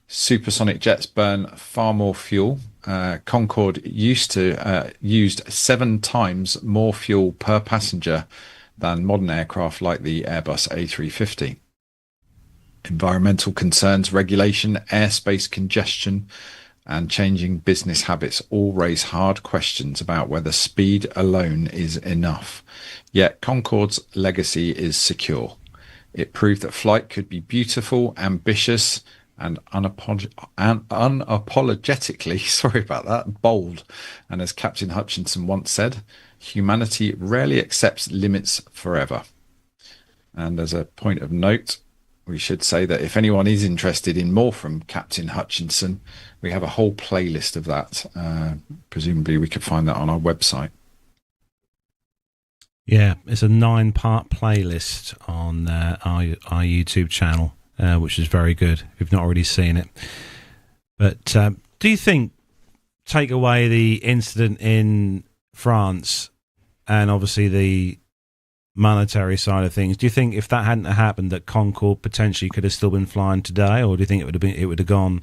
Supersonic jets burn far more fuel. Concorde used 7 times more fuel per passenger than modern aircraft like the Airbus A350. Environmental concerns, regulation, airspace congestion, and changing business habits all raise hard questions about whether speed alone is enough. Yet Concorde's legacy is secure. It proved that flight could be beautiful, ambitious, and unapologetically, bold. And as Captain Hutchinson once said, humanity rarely accepts limits forever. And as a point of note, we should say that if anyone is interested in more from Captain Hutchinson, we have a whole playlist of that. Presumably we could find that on our website. Yeah, it's a 9-part playlist on our YouTube channel, which is very good if you've not already seen it. But do you think, take away the incident in France and obviously the monetary side of things, do you think if that hadn't happened that Concorde potentially could have still been flying today, or do you think it would have gone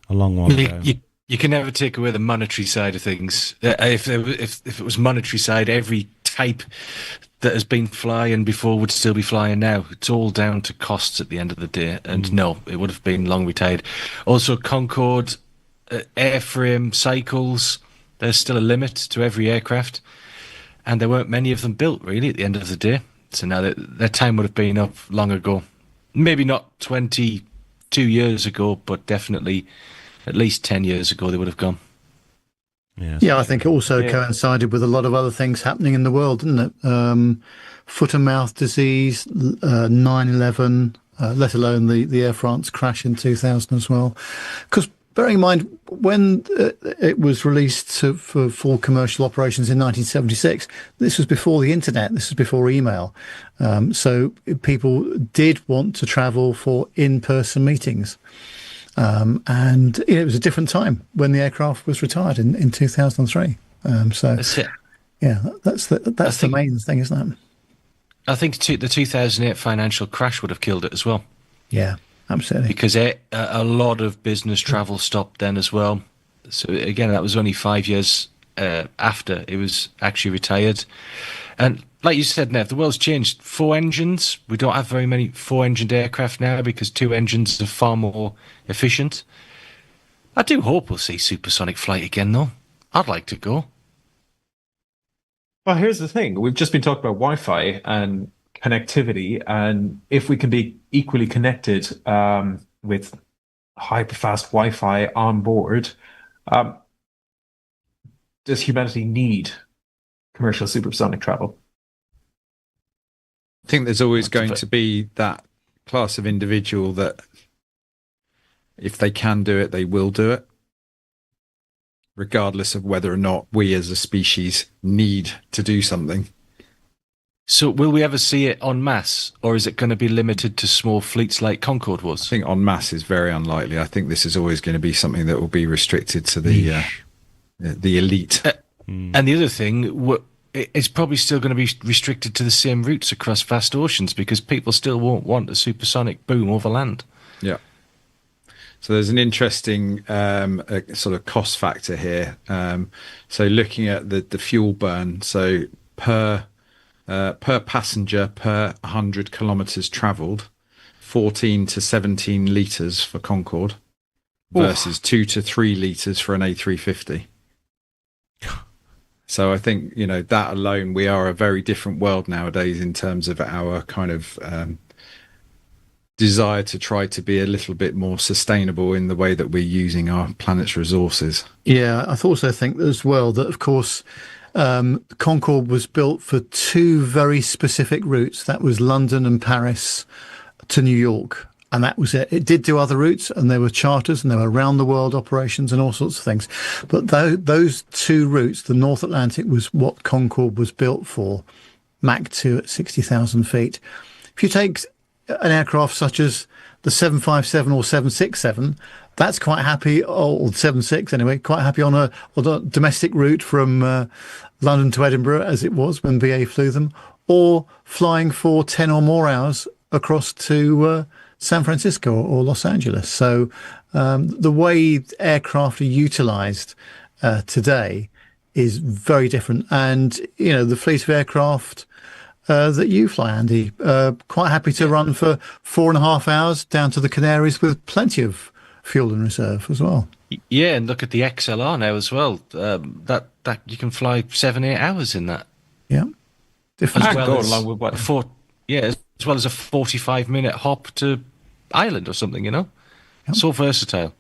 a long while ago? You can never take away the monetary side of things. If it was monetary side, every type that has been flying before would still be flying now. It's all down to costs at the end of the day, and no, it would have been long retired. Also, Concorde airframe cycles, there's still a limit to every aircraft, and there weren't many of them built really at the end of the day. So now their time would have been up long ago. Maybe not 22 years ago, but definitely at least 10 years ago they would have gone. Yeah, I think it also coincided with a lot of other things happening in the world, didn't it? Foot and mouth disease, 9/11, let alone the Air France crash in 2000 as well. Because bearing in mind, when it was released for full commercial operations in 1976, this was before the internet, this was before email. So people did want to travel for in-person meetings. And it was a different time when the aircraft was retired in 2003. So that's it. Yeah, that's the main thing, isn't it? I think the 2008 financial crash would have killed it as well. Yeah, absolutely. Because a lot of business travel stopped then as well. So again, that was only 5 years after it was actually retired. And like you said, Nev, the world's changed. 4 engines. We don't have very many 4-engined aircraft now because 2 engines are far more efficient. I do hope we'll see supersonic flight again, though. I'd like to go. Well, here's the thing. We've just been talking about Wi-Fi and connectivity, and if we can be equally connected with hyper-fast Wi-Fi on board, does humanity need commercial supersonic travel? I think there's always going to be that class of individual that if they can do it, they will do it, regardless of whether or not we as a species need to do something. So will we ever see it en masse, or is it going to be limited to small fleets like Concorde was? I think en masse is very unlikely. I think this is always going to be something that will be restricted to the elite. And the other thing, it's probably still going to be restricted to the same routes across vast oceans because people still won't want a supersonic boom over land. Yeah. So there's an interesting sort of cost factor here. So looking at the fuel burn, so per passenger per 100 kilometres travelled, 14 to 17 litres for Concorde versus 2 to 3 litres for an A350. So I think, that alone, we are a very different world nowadays in terms of our kind of desire to try to be a little bit more sustainable in the way that we're using our planet's resources. Yeah, I also think as well that, of course, Concorde was built for two very specific routes. That was London and Paris to New York. And that was it. It did do other routes, and there were charters, and there were round-the-world operations and all sorts of things. But those two routes, the North Atlantic was what Concorde was built for, Mach 2 at 60,000 feet. If you take an aircraft such as the 757 or 767, that's quite happy, or 76 anyway, quite happy on a domestic route from London to Edinburgh, as it was when BA flew them, or flying for 10 or more hours across to San Francisco or Los Angeles. So the way aircraft are utilised today is very different. And, the fleet of aircraft that you fly, Andy, quite happy to run for 4.5 hours down to the Canaries with plenty of fuel in reserve as well. Yeah, and look at the XLR now as well. That you can fly 7-8 hours in that. Yeah. Different. As well as a 45-minute hop to Ireland or something, Yep. So versatile.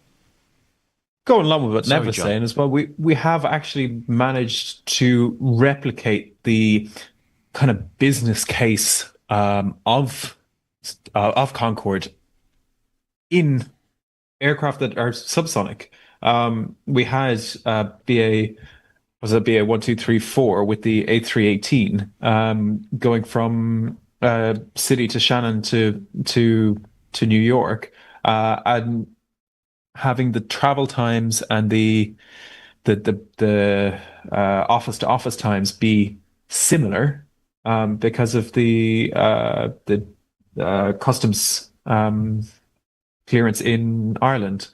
Going along with what Nev was saying as well, we have actually managed to replicate the kind of business case of Concorde in aircraft that are subsonic. We had BA 1234 with the A318 going from City to Shannon to New York, and having the travel times and the office to office times be similar because of the customs clearance in Ireland.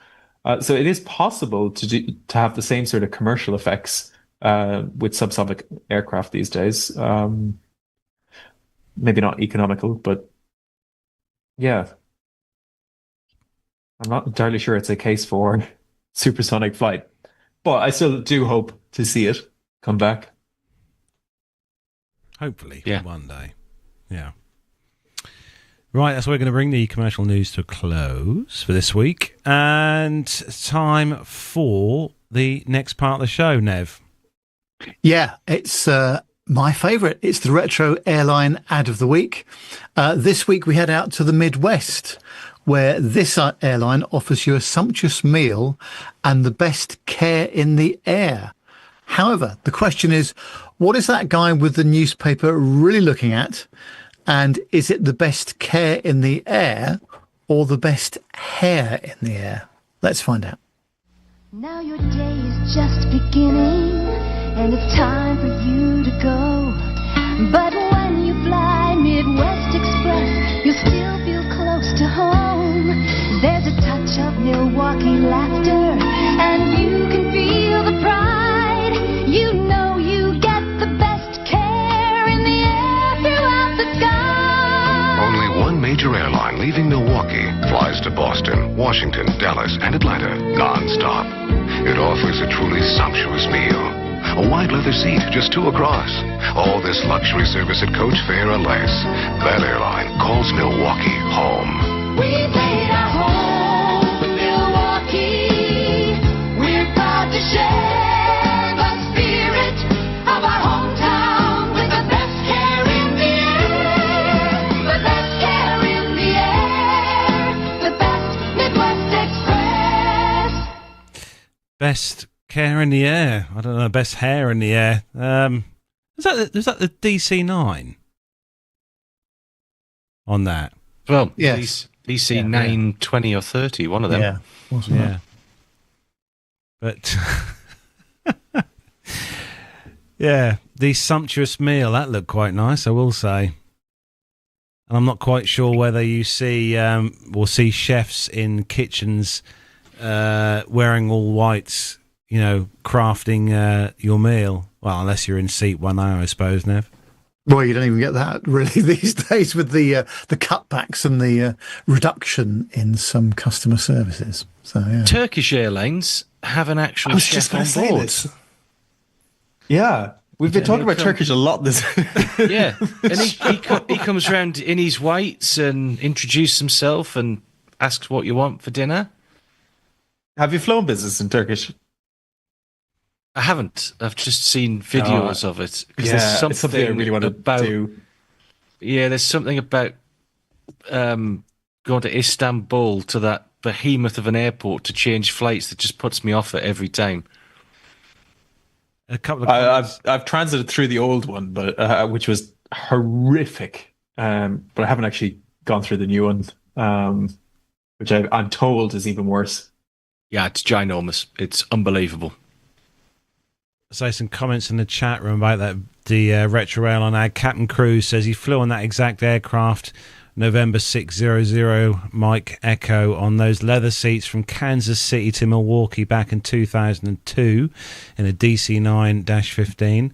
So it is possible to have the same sort of commercial effects with subsonic aircraft these days. Maybe not economical, but yeah. I'm not entirely sure it's a case for supersonic flight, but I still do hope to see it come back. Hopefully, one day. Yeah. Right, that's where we're going to bring the commercial news to a close for this week. And time for the next part of the show, Nev. Yeah, it's my favourite. It's the Retro Airline Ad of the Week. This week we head out to the Midwest, where this airline offers you a sumptuous meal and the best care in the air. However, the question is, what is that guy with the newspaper really looking at? And is it the best care in the air or the best hair in the air? Let's find out. Now your day is just beginning, and it's time for you to go. But when you fly Midwest Express, you'll still feel close to home. There's a touch of Milwaukee laughter, and you can feel the pride. You know you get the best care in the air throughout the sky. Only one major airline leaving Milwaukee flies to Boston, Washington, Dallas, and Atlanta non-stop. It offers a truly sumptuous meal. A wide leather seat, just 2 across. All this luxury service at coach fare or less. That airline calls Milwaukee home. We made our home in Milwaukee. We're proud to share the spirit of our hometown with the best care in the air. The best care in the air. The best Midwest Express. Best care in the air. I don't know. Best hair in the air. Is that the DC9 on that? Well, Yes. DC 9, 20 or 30, one of them. Yeah, wasn't Yeah. But yeah, the sumptuous meal, that looked quite nice, I will say. And I'm not quite sure whether you see will see chefs in kitchens wearing all whites, crafting your meal. Well, unless you're in seat 1A, I suppose, Nev. Well, you don't even get that really these days with the cutbacks and the reduction in some customer services. So yeah. Turkish Airlines have an actual I was chef just going on to say board. this. Yeah, we've been talking about Turkish a lot this. Yeah, and he comes round in his whites and introduces himself and asks what you want for dinner. Have you flown business in Turkish? I haven't. I've just seen videos of it. 'Cause Yeah, it's something I really want to do. Yeah, there's something about going to Istanbul to that behemoth of an airport to change flights that just puts me off it every time. A couple of I've transited through the old one, but which was horrific. But I haven't actually gone through the new one, which I'm told is even worse. Yeah, it's ginormous. It's unbelievable. say some comments in the chat room about that. The Retro Airline Ad. Captain Cruz says he flew on that exact aircraft, November 600 Mike Echo, on those leather seats from Kansas City to Milwaukee back in 2002 in a DC-9-15.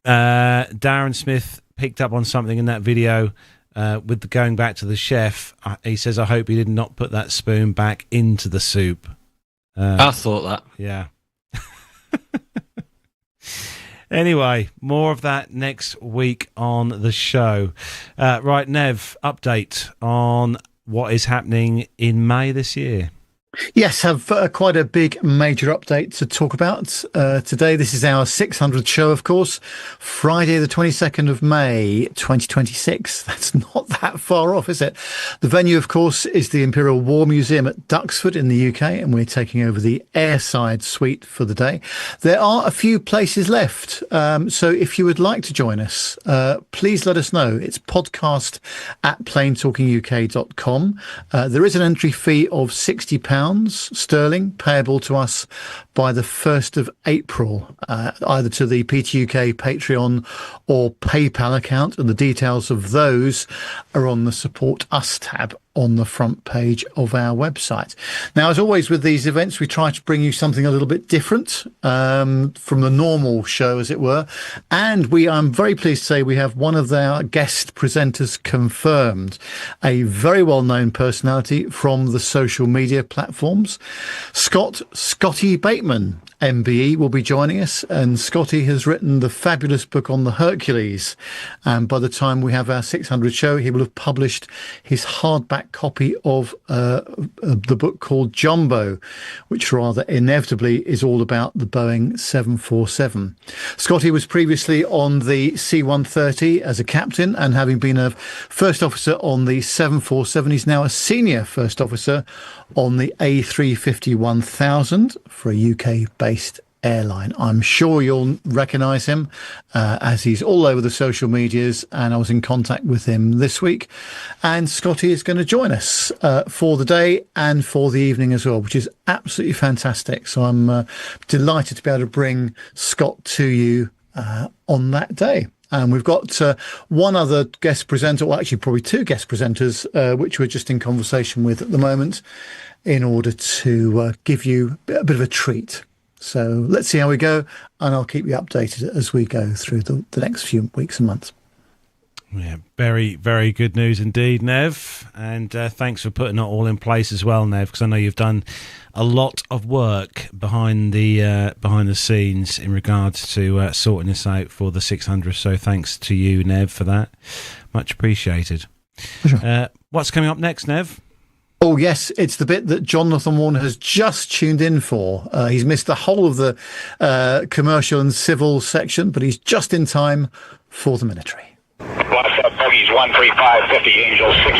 Darren Smith picked up on something in that video with the going back to the chef. He says, I hope he did not put that spoon back into the soup. I thought that. Yeah. Anyway, more of that next week on the show. Right, Nev, update on what is happening in May this year. Yes, have quite a big major update to talk about today. This is our 600th show, of course, Friday the 22nd of May 2026. That's not that far off, is it? The venue, of course, is the Imperial War Museum at Duxford in the UK, and we're taking over the airside suite for the day. There are a few places left, so if you would like to join us, please let us know. It's podcast at planetalkinguk.com. There is an entry fee of £60 sterling payable to us by the 1st of April, either to the PTUK Patreon or PayPal account, and the details of those are on the Support Us tab on the front page of our website. Now, as always with these events, we try to bring you something a little bit different from the normal show, as it were. And I'm very pleased to say we have one of our guest presenters confirmed, a very well-known personality from the social media platforms. Scotty Bateman, MBE, will be joining us, and Scotty has written the fabulous book on the Hercules, and by the time we have our 600 show, he will have published his hardback copy of the book called Jumbo, which rather inevitably is all about the Boeing 747. Scotty was previously on the C-130 as a captain, and having been a first officer on the 747, he's now a senior first officer on the A350-1000 for a UK-based airline. I'm sure you'll recognise him as he's all over the social medias, and I was in contact with him this week. And Scotty is going to join us for the day and for the evening as well, which is absolutely fantastic. So I'm delighted to be able to bring Scott to you on that day. And we've got one other guest presenter, well, actually probably two guest presenters, which we're just in conversation with at the moment in order to give you a bit of a treat. So let's see how we go, and I'll keep you updated as we go through the next few weeks and months. Yeah, very, very good news indeed, Nev. And thanks for putting it all in place as well, Nev, because I know you've done a lot of work behind the scenes in regards to sorting this out for the 600. So thanks to you, Nev, for that. Much appreciated. Sure. What's coming up next, Nev? Oh, yes, it's the bit that Jonathan Warner has just tuned in for. He's missed the whole of the commercial and civil section, but he's just in time for the military. What's up, bogeys 135, 50, Angel 16,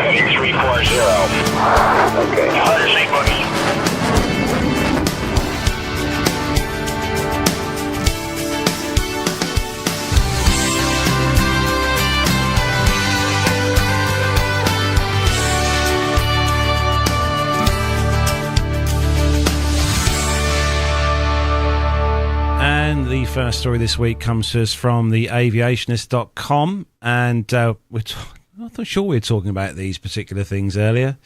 heading 340. Okay. 100 St. Bogeys. And the first story this week comes to us from the aviationist.com, and I'm not sure we were talking about these particular things earlier,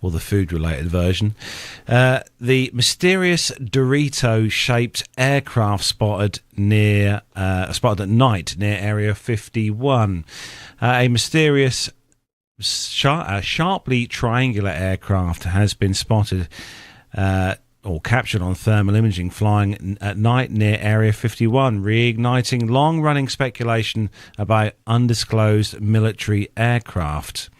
or the food-related version. The mysterious Dorito-shaped aircraft spotted at night near Area 51. A mysterious sharply triangular aircraft has been spotted or captured on thermal imaging flying at night near Area 51, reigniting long-running speculation about undisclosed military aircraft.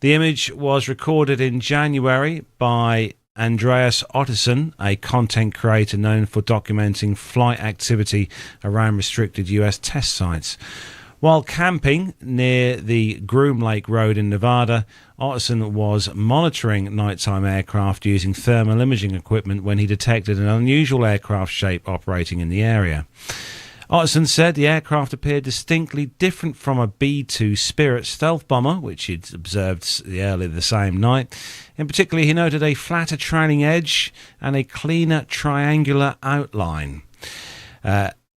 The image was recorded in January by Andreas Otterson, a content creator known for documenting flight activity around restricted US test sites. While camping near the Groom Lake Road in Nevada, Otterson was monitoring nighttime aircraft using thermal imaging equipment when he detected an unusual aircraft shape operating in the area. Otterson said the aircraft appeared distinctly different from a B-2 Spirit stealth bomber, which he'd observed earlier the same night. In particular, he noted a flatter trailing edge and a cleaner triangular outline,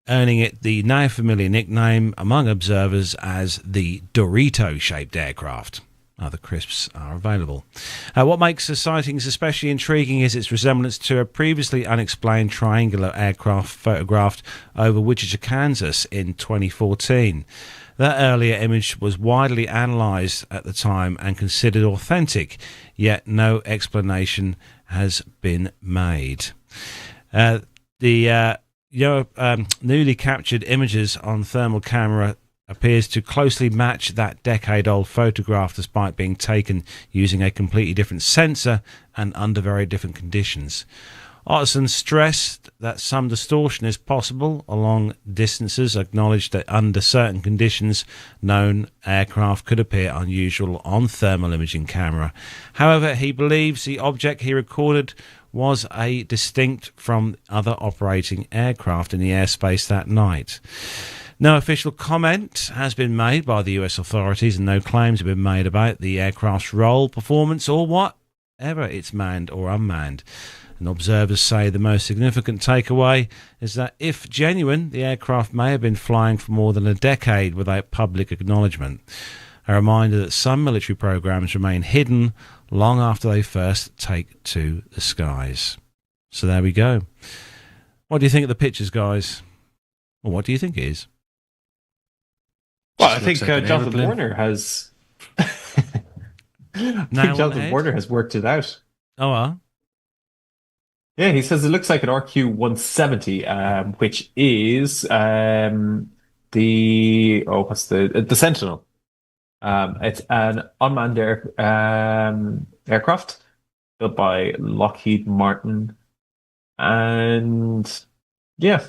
earning it the now familiar nickname among observers as the Dorito-shaped aircraft. Other crisps are available. What makes the sightings especially intriguing is its resemblance to a previously unexplained triangular aircraft photographed over Wichita, Kansas in 2014. That earlier image was widely analysed at the time and considered authentic, yet no explanation has been made. The newly captured images on thermal camera appears to closely match that decade-old photograph, despite being taken using a completely different sensor and under very different conditions. Otterson stressed that some distortion is possible along distances, acknowledged that under certain conditions known aircraft could appear unusual on thermal imaging camera. However, he believes the object he recorded was a distinct from other operating aircraft in the airspace that night. No official comment has been made by the US authorities, and no claims have been made about the aircraft's role, performance, or whatever it's manned or unmanned. And observers say the most significant takeaway is that, if genuine, the aircraft may have been flying for more than a decade without public acknowledgement. A reminder that some military programs remain hidden long after they first take to the skies. So there we go. What do you think of the pictures, guys? Or what do you think it is? Well, I think Jonathan Warner has. Jonathan Warner has worked it out. Oh, well. Yeah, he says it looks like an RQ-170, which is the Sentinel. It's an unmanned aircraft built by Lockheed Martin, and yeah,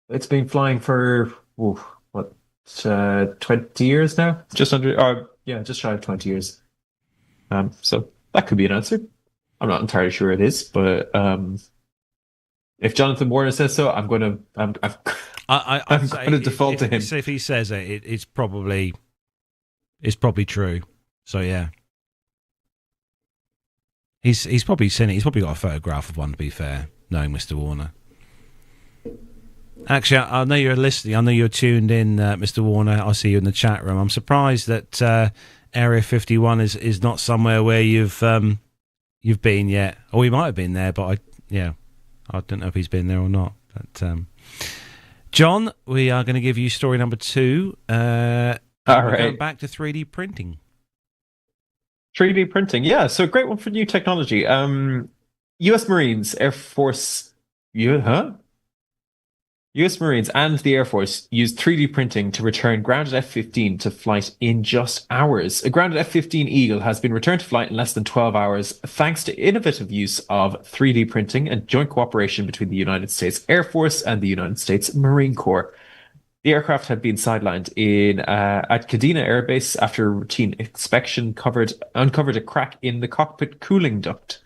it's been flying for 20 years now, just shy of 20 years. So that could be an answer. I'm not entirely sure it is, but if Jonathan Warner says so, I'm going to default to him. If he says it, it's probably true. So yeah, he's probably seen it. He's probably got a photograph of one, to be fair, knowing Mr. Warner. Actually, I know you're listening. I know you're tuned in, Mr. Warner. I see you in the chat room. I'm surprised that Area 51 is not somewhere where you've been yet. Or he might have been there, but I don't know if he's been there or not. But John, we are going to give you story number 2. All we're right. going back to 3D printing. 3D printing, yeah. So great one for new technology. U.S. Marines, Air Force, U.S. Marines and the Air Force used 3D printing to return grounded F-15 to flight in just hours. A grounded F-15 Eagle has been returned to flight in less than 12 hours thanks to innovative use of 3D printing and joint cooperation between the United States Air Force and the United States Marine Corps. The aircraft had been sidelined at Kadena Air Base after a routine inspection uncovered a crack in the cockpit cooling duct.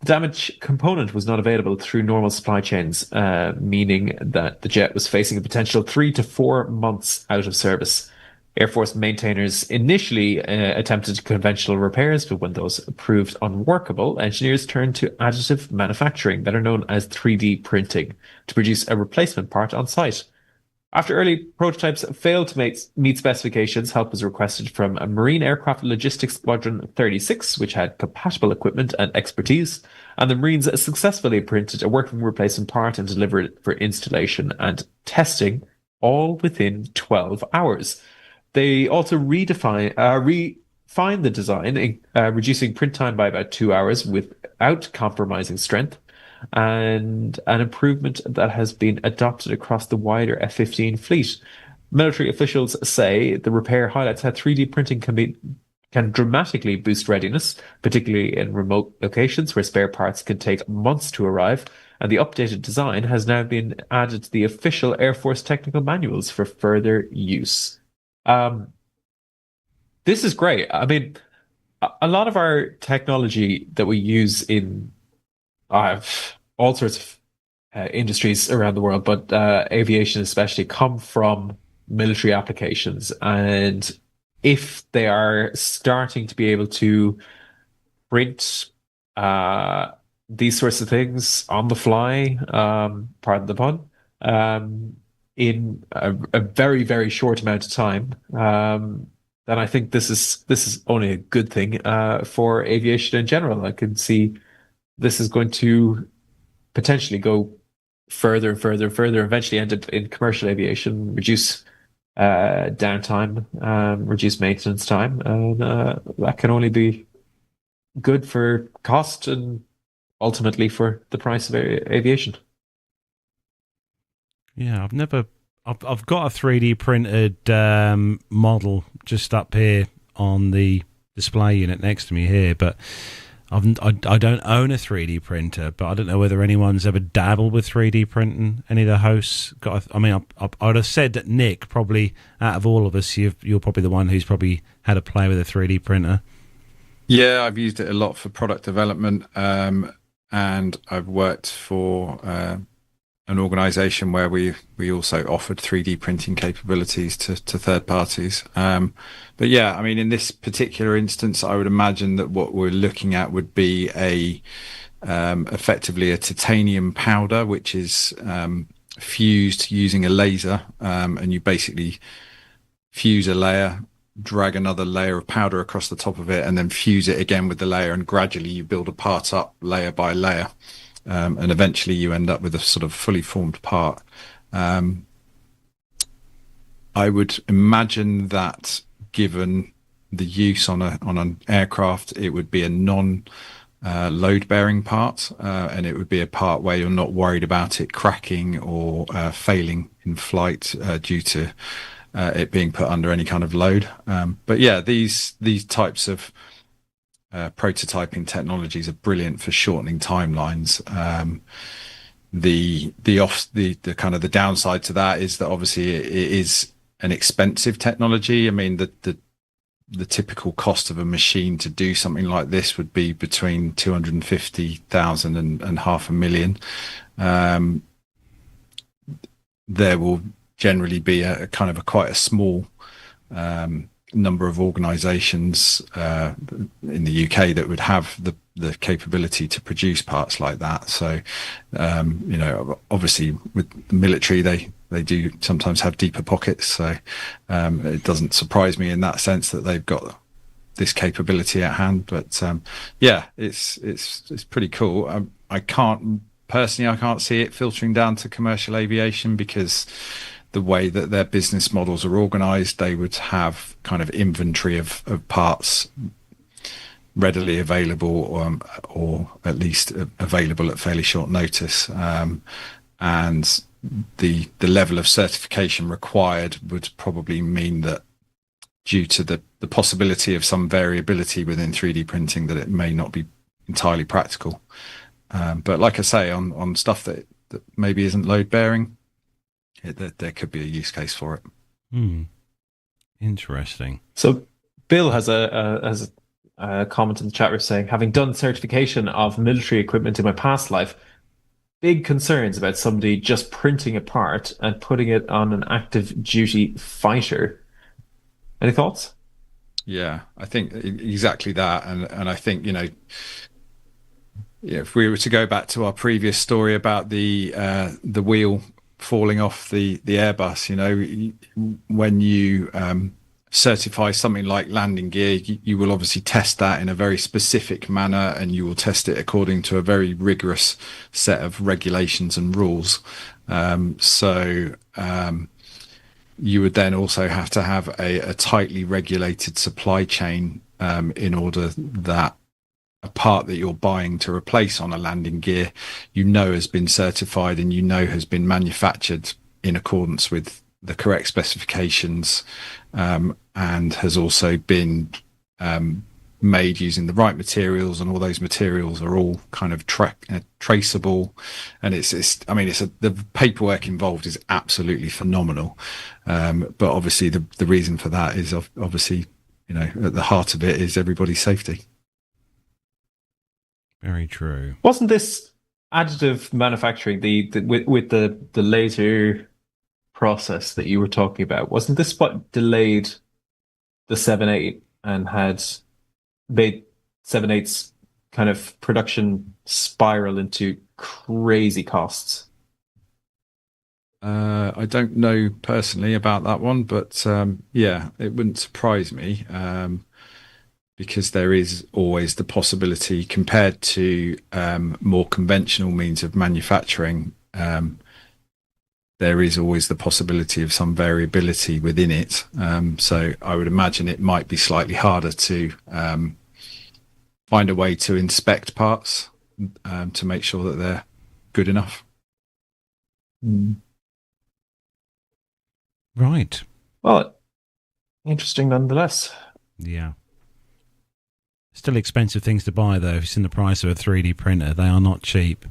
The damaged component was not available through normal supply chains, meaning that the jet was facing a potential 3 to 4 months out of service. Air Force maintainers initially attempted conventional repairs, but when those proved unworkable, engineers turned to additive manufacturing, better known as 3D printing, to produce a replacement part on site. After early prototypes failed to meet specifications, help was requested from a Marine Aircraft Logistics Squadron 36, which had compatible equipment and expertise, and the Marines successfully printed a working replacement part and delivered it for installation and testing, all within 12 hours. They also refined the design, reducing print time by about 2 hours without compromising strength, and an improvement that has been adopted across the wider F-15 fleet. Military officials say the repair highlights how 3D printing can dramatically boost readiness, particularly in remote locations where spare parts can take months to arrive, and the updated design has now been added to the official Air Force technical manuals for further use. This is great. I mean, a lot of our technology that we use in all sorts of industries around the world, but aviation especially, come from military applications. And if they are starting to be able to print these sorts of things on the fly, pardon the pun, in a very, very short amount of time, then I think this is only a good thing for aviation in general. I can see this is going to potentially go further and further and further, eventually end up in commercial aviation, reduce downtime, reduce maintenance time, and that can only be good for cost and ultimately for the price of aviation. Yeah, I've got a 3D printed model just up here on the display unit next to me here, but I don't own a 3D printer, but I don't know whether anyone's ever dabbled with 3D printing. Any of the hosts I would have said that Nick, probably out of all of us, you're probably the one who's probably had a play with a 3D printer. Yeah, I've used it a lot for product development, and I've worked for an organisation where we also offered 3D printing capabilities to third parties. But yeah, I mean, in this particular instance, I would imagine that what we're looking at would be effectively a titanium powder, which is fused using a laser, and you basically fuse a layer, drag another layer of powder across the top of it, and then fuse it again with the layer, and gradually you build a part up layer by layer, and eventually you end up with a sort of fully formed part. I would imagine that given the use on an aircraft, it would be a load bearing part, and it would be a part where you're not worried about it cracking or failing in flight due to it being put under any kind of load. But yeah, these types of prototyping technologies are brilliant for shortening timelines. The kind of the downside to that is that obviously it is an expensive technology. I mean, the typical cost of a machine to do something like this would be between 250,000 and $500,000. There will generally be a kind of quite a small number of organisations in the UK that would have the capability to produce parts like that. So, obviously with the military, they do sometimes have deeper pockets. So it doesn't surprise me in that sense that they've got this capability at hand. But yeah, it's pretty cool. I can't personally, I can't see it filtering down to commercial aviation, because the way that their business models are organized, they would have kind of inventory of parts readily available, or at least available at fairly short notice. And the level of certification required would probably mean that, due to the possibility of some variability within 3D printing, that it may not be entirely practical. But like I say, on stuff that maybe isn't load bearing, there could be a use case for it. Interesting. So Bill has a comment in the chat room saying, having done certification of military equipment in my past life, big concerns about somebody just printing a part and putting it on an active duty fighter. Any thoughts? Yeah, I think exactly that. And I think, if we were to go back to our previous story about the wheel falling off the Airbus, when you certify something like landing gear, you will obviously test that in a very specific manner, and you will test it according to a very rigorous set of regulations and rules. You would then also have to have a tightly regulated supply chain in order that a part that you're buying to replace on a landing gear, has been certified and has been manufactured in accordance with the correct specifications, and has also been made using the right materials, and all those materials are all kind of traceable. And the paperwork involved is absolutely phenomenal. But obviously the reason for that is obviously, at the heart of it is everybody's safety. Very true. Wasn't this additive manufacturing, with the laser process that you were talking about, wasn't this what delayed the 7.8 and had made 7.8's kind of production spiral into crazy costs? I don't know personally about that one, but it wouldn't surprise me, because there is always the possibility, compared to more conventional means of manufacturing, there is always the possibility of some variability within it. So I would imagine it might be slightly harder to find a way to inspect parts to make sure that they're good enough. Right. Well, interesting nonetheless. Yeah. Still expensive things to buy, though. If it's in the price of a 3D printer, they are not cheap.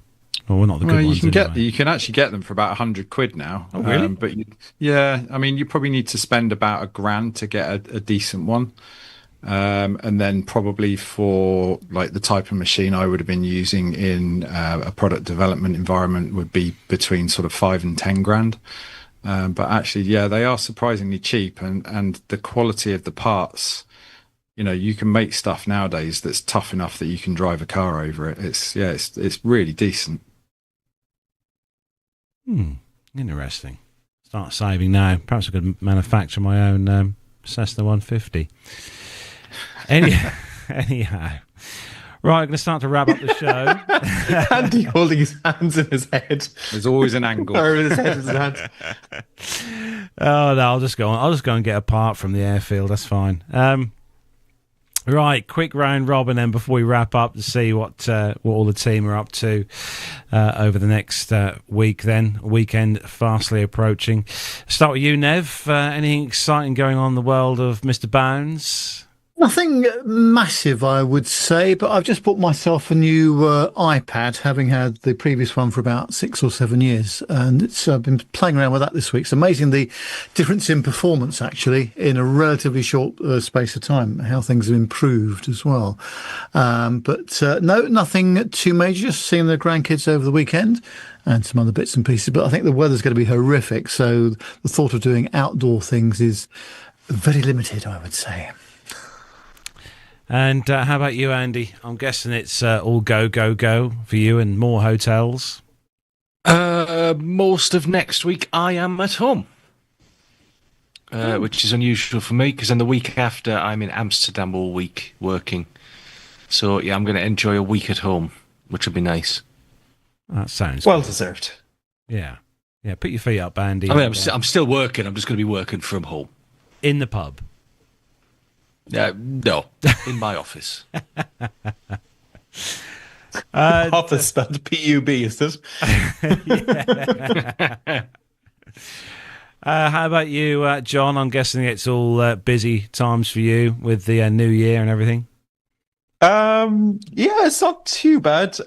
Well, not the good ones. You can actually get them for about £100 now. Oh, really? But you probably need to spend about £1,000 to get a decent one. And then probably for like the type of machine I would have been using in a product development environment would be between sort of £5,000 and £10,000. But actually, they are surprisingly cheap, and the quality of the parts. You can make stuff nowadays that's tough enough that you can drive a car over it. It's really decent. Interesting. Start saving now. Perhaps I could manufacture my own Cessna 150. Anyhow. Right, I'm going to start to wrap up the show. Andy holding his hands in his head. There's always an angle. Or his head in his hands. Oh, no, I'll just go and get a part from the airfield. That's fine. Right, quick round robin then before we wrap up to see what all the team are up to over the next week then. Weekend fastly approaching. Start with you, Nev. Anything exciting going on in the world of Mr. Bounds? Nothing massive, I would say, but I've just bought myself a new iPad, having had the previous one for about 6 or 7 years, and I've been playing around with that this week. It's amazing the difference in performance, actually, in a relatively short space of time, how things have improved as well. But no, nothing too major, just seeing the grandkids over the weekend and some other bits and pieces. But I think the weather's going to be horrific, so the thought of doing outdoor things is very limited, I would say. And how about you, Andy? I'm guessing it's all go for you and more hotels. Most of next week I am at home, which is unusual for me because then the week after I'm in Amsterdam all week working. So, I'm going to enjoy a week at home, which will be nice. That sounds well good. deserved. Yeah. Yeah, put your feet up, Andy. I mean, I'm still working. I'm just going to be working from home. In the pub? No, in my office. Office spelled P-U-B, is it? How about you, John? I'm guessing it's all busy times for you with the new year and everything. Yeah, it's not too bad.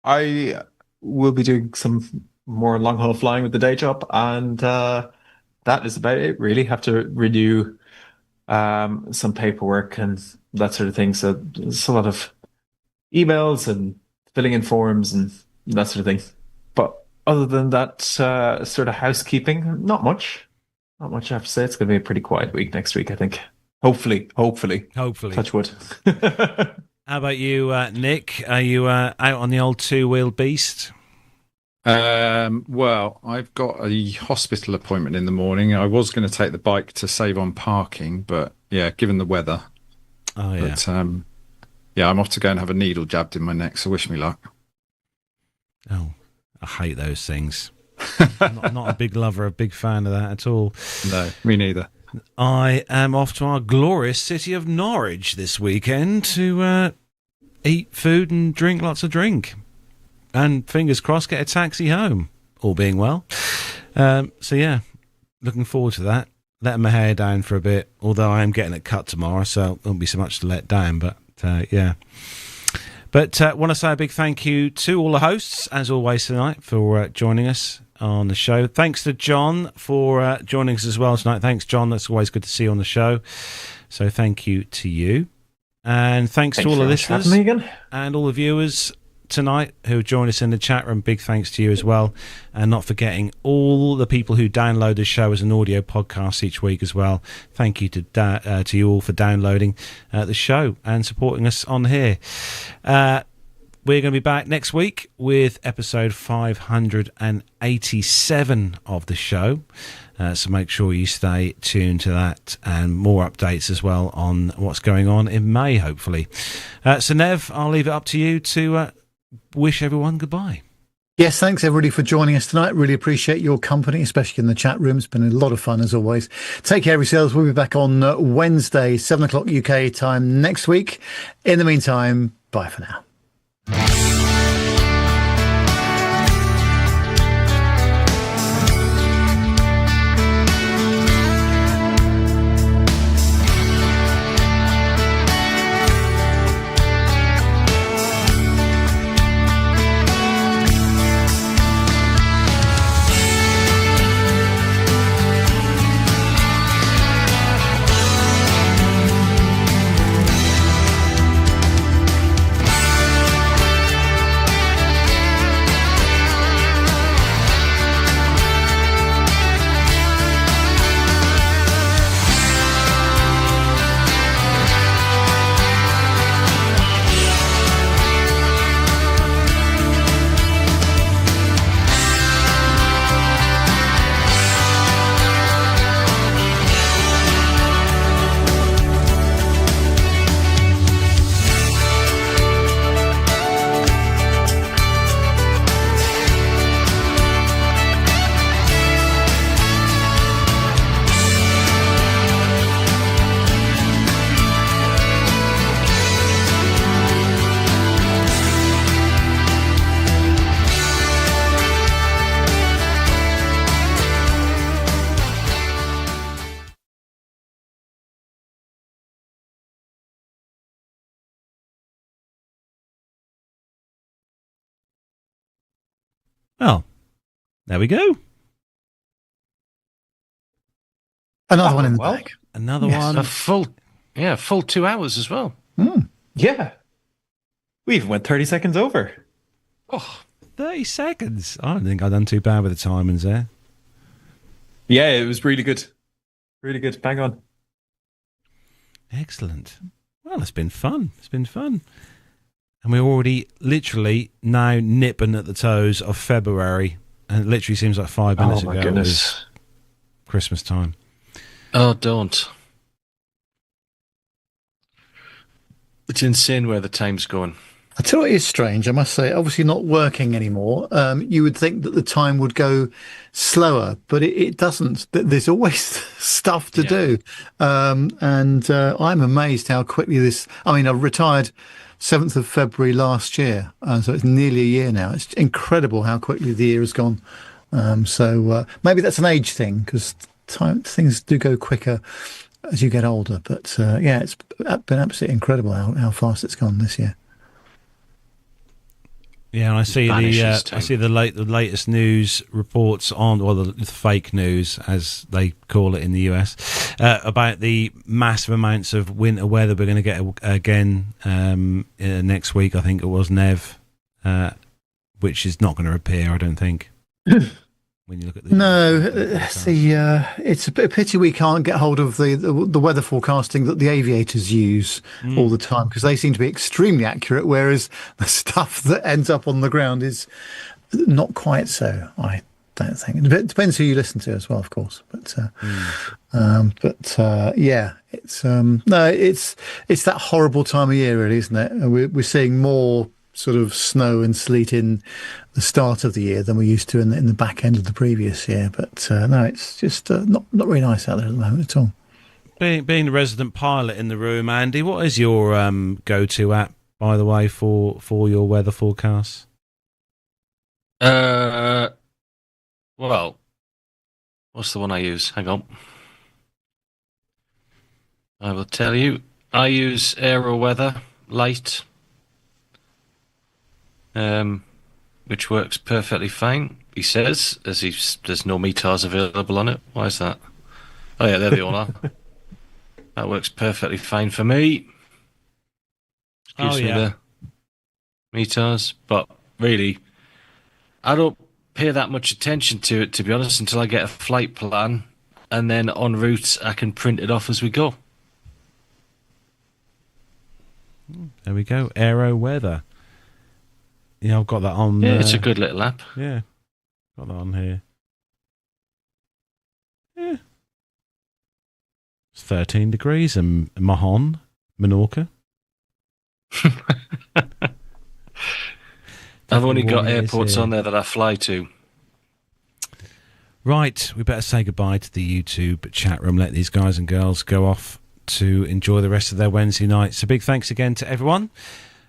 I will be doing some more long haul flying with the day job, and that is about it. Really, have to renew some paperwork and that sort of thing. So there's a lot of emails and filling in forms and that sort of thing. But other than that, sort of housekeeping, not much. Not much I have to say. It's going to be a pretty quiet week next week, I think. Hopefully. Touch wood. How about you, Nick? Are you out on the old two-wheeled beast? Well, I've got a hospital appointment in the morning. I was going to take the bike to save on parking, but yeah, given the weather. Oh, yeah. But yeah, I'm off to go and have a needle jabbed in my neck, so wish me luck. Oh, I hate those things. not a big lover, a big fan of that at all. No, me neither. I am off to our glorious city of Norwich this weekend to eat food and drink lots of drink. And fingers crossed, get a taxi home, all being well. So, yeah, looking forward to that. Letting my hair down for a bit, although I am getting it cut tomorrow, so it won't be so much to let down, but yeah. But I want to say a big thank you to all the hosts, as always, tonight for joining us on the show. Thanks to John for joining us as well tonight. Thanks, John. That's always good to see you on the show. So thank you to you. And thanks to all the listeners and all the viewers tonight who joined us in the chat room. Big thanks to you as well. And not forgetting all the people who download the show as an audio podcast each week as well. Thank you to you all for downloading the show and supporting us on here. We're going to be back next week with episode 587 of the show. So make sure you stay tuned to that and more updates as well on what's going on in May, hopefully. So, Nev, I'll leave it up to you to wish everyone goodbye. Yes, thanks everybody for joining us tonight. Really appreciate your company, especially in the chat room. It's been a lot of fun as always. Take care of yourselves. We'll be back on Wednesday, 7 o'clock UK time next week. In the meantime, bye for now. Well, there we go. Another one in the bag. Another one. A full 2 hours as well. Yeah. We even went 30 seconds over. Oh, 30 seconds. I don't think I've done too bad with the timings there. Yeah, it was really good. Really good. Bang on. Excellent. Well, it's been fun. It's been fun. And we're already literally now nipping at the toes of February. And it literally seems like 5 minutes ago. Oh, my goodness. Christmas time. Oh, don't. It's insane where the time's going. I tell you what is strange, I must say, obviously not working anymore. You would think that the time would go slower, but it doesn't. There's always stuff to do. And I'm amazed how quickly I retired 7th of February last year, so it's nearly a year now. It's incredible how quickly the year has gone. So maybe that's an age thing, because things do go quicker as you get older. But yeah, it's been absolutely incredible how fast it's gone this year. Yeah, and I see the latest news reports on, well, the fake news, as they call it in the US, about the massive amounts of winter weather we're going to get again next week. I think it was, Nev, which is not going to appear, I don't think. When you look at it's a bit of a pity we can't get hold of the weather forecasting that the aviators use all the time, because they seem to be extremely accurate, whereas the stuff that ends up on the ground is not quite so. I don't think. It depends who you listen to as well, of course. But yeah, it's that horrible time of year, really, isn't it? We're seeing more sort of snow and sleet in the start of the year than we used to in the back end of the previous year. But no, it's just not really nice out there at the moment at all. Being the resident pilot in the room, Andy, what is your go-to app, by the way, for your weather forecasts? Well, what's the one I use? Hang on. I will tell you. I use Aero Weather Lite, which works perfectly fine, he says, there's no METARs available on it. Why is that? Oh yeah, there they all are. That works perfectly fine for me. Gives me the METARs, but really, I don't pay that much attention to it, to be honest, until I get a flight plan, and then en route I can print it off as we go. There we go, Aero Weather. Yeah, I've got that on. Yeah, it's a good little app. Yeah, got that on here. Yeah, it's 13 degrees in Mahon, Menorca. I've only got airports on there that I fly to. Right, we better say goodbye to the YouTube chat room. Let these guys and girls go off to enjoy the rest of their Wednesday night. So big thanks again to everyone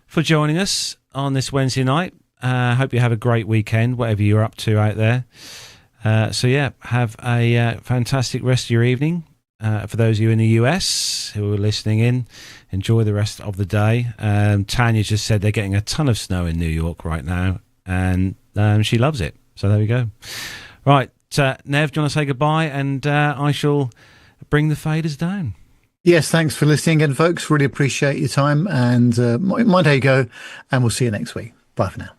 for joining us on this Wednesday night. Hope you have a great weekend, whatever you're up to out there. So yeah, have a fantastic rest of your evening. For those of you in the US who are listening in, enjoy the rest of the day. Tanya just said they're getting a ton of snow in New York right now, and she loves it. So there we go. Right, Nev, do you want to say goodbye? And I shall bring the faders down. Yes, thanks for listening again, folks. Really appreciate your time, and mind how you go, and we'll see you next week. Bye for now.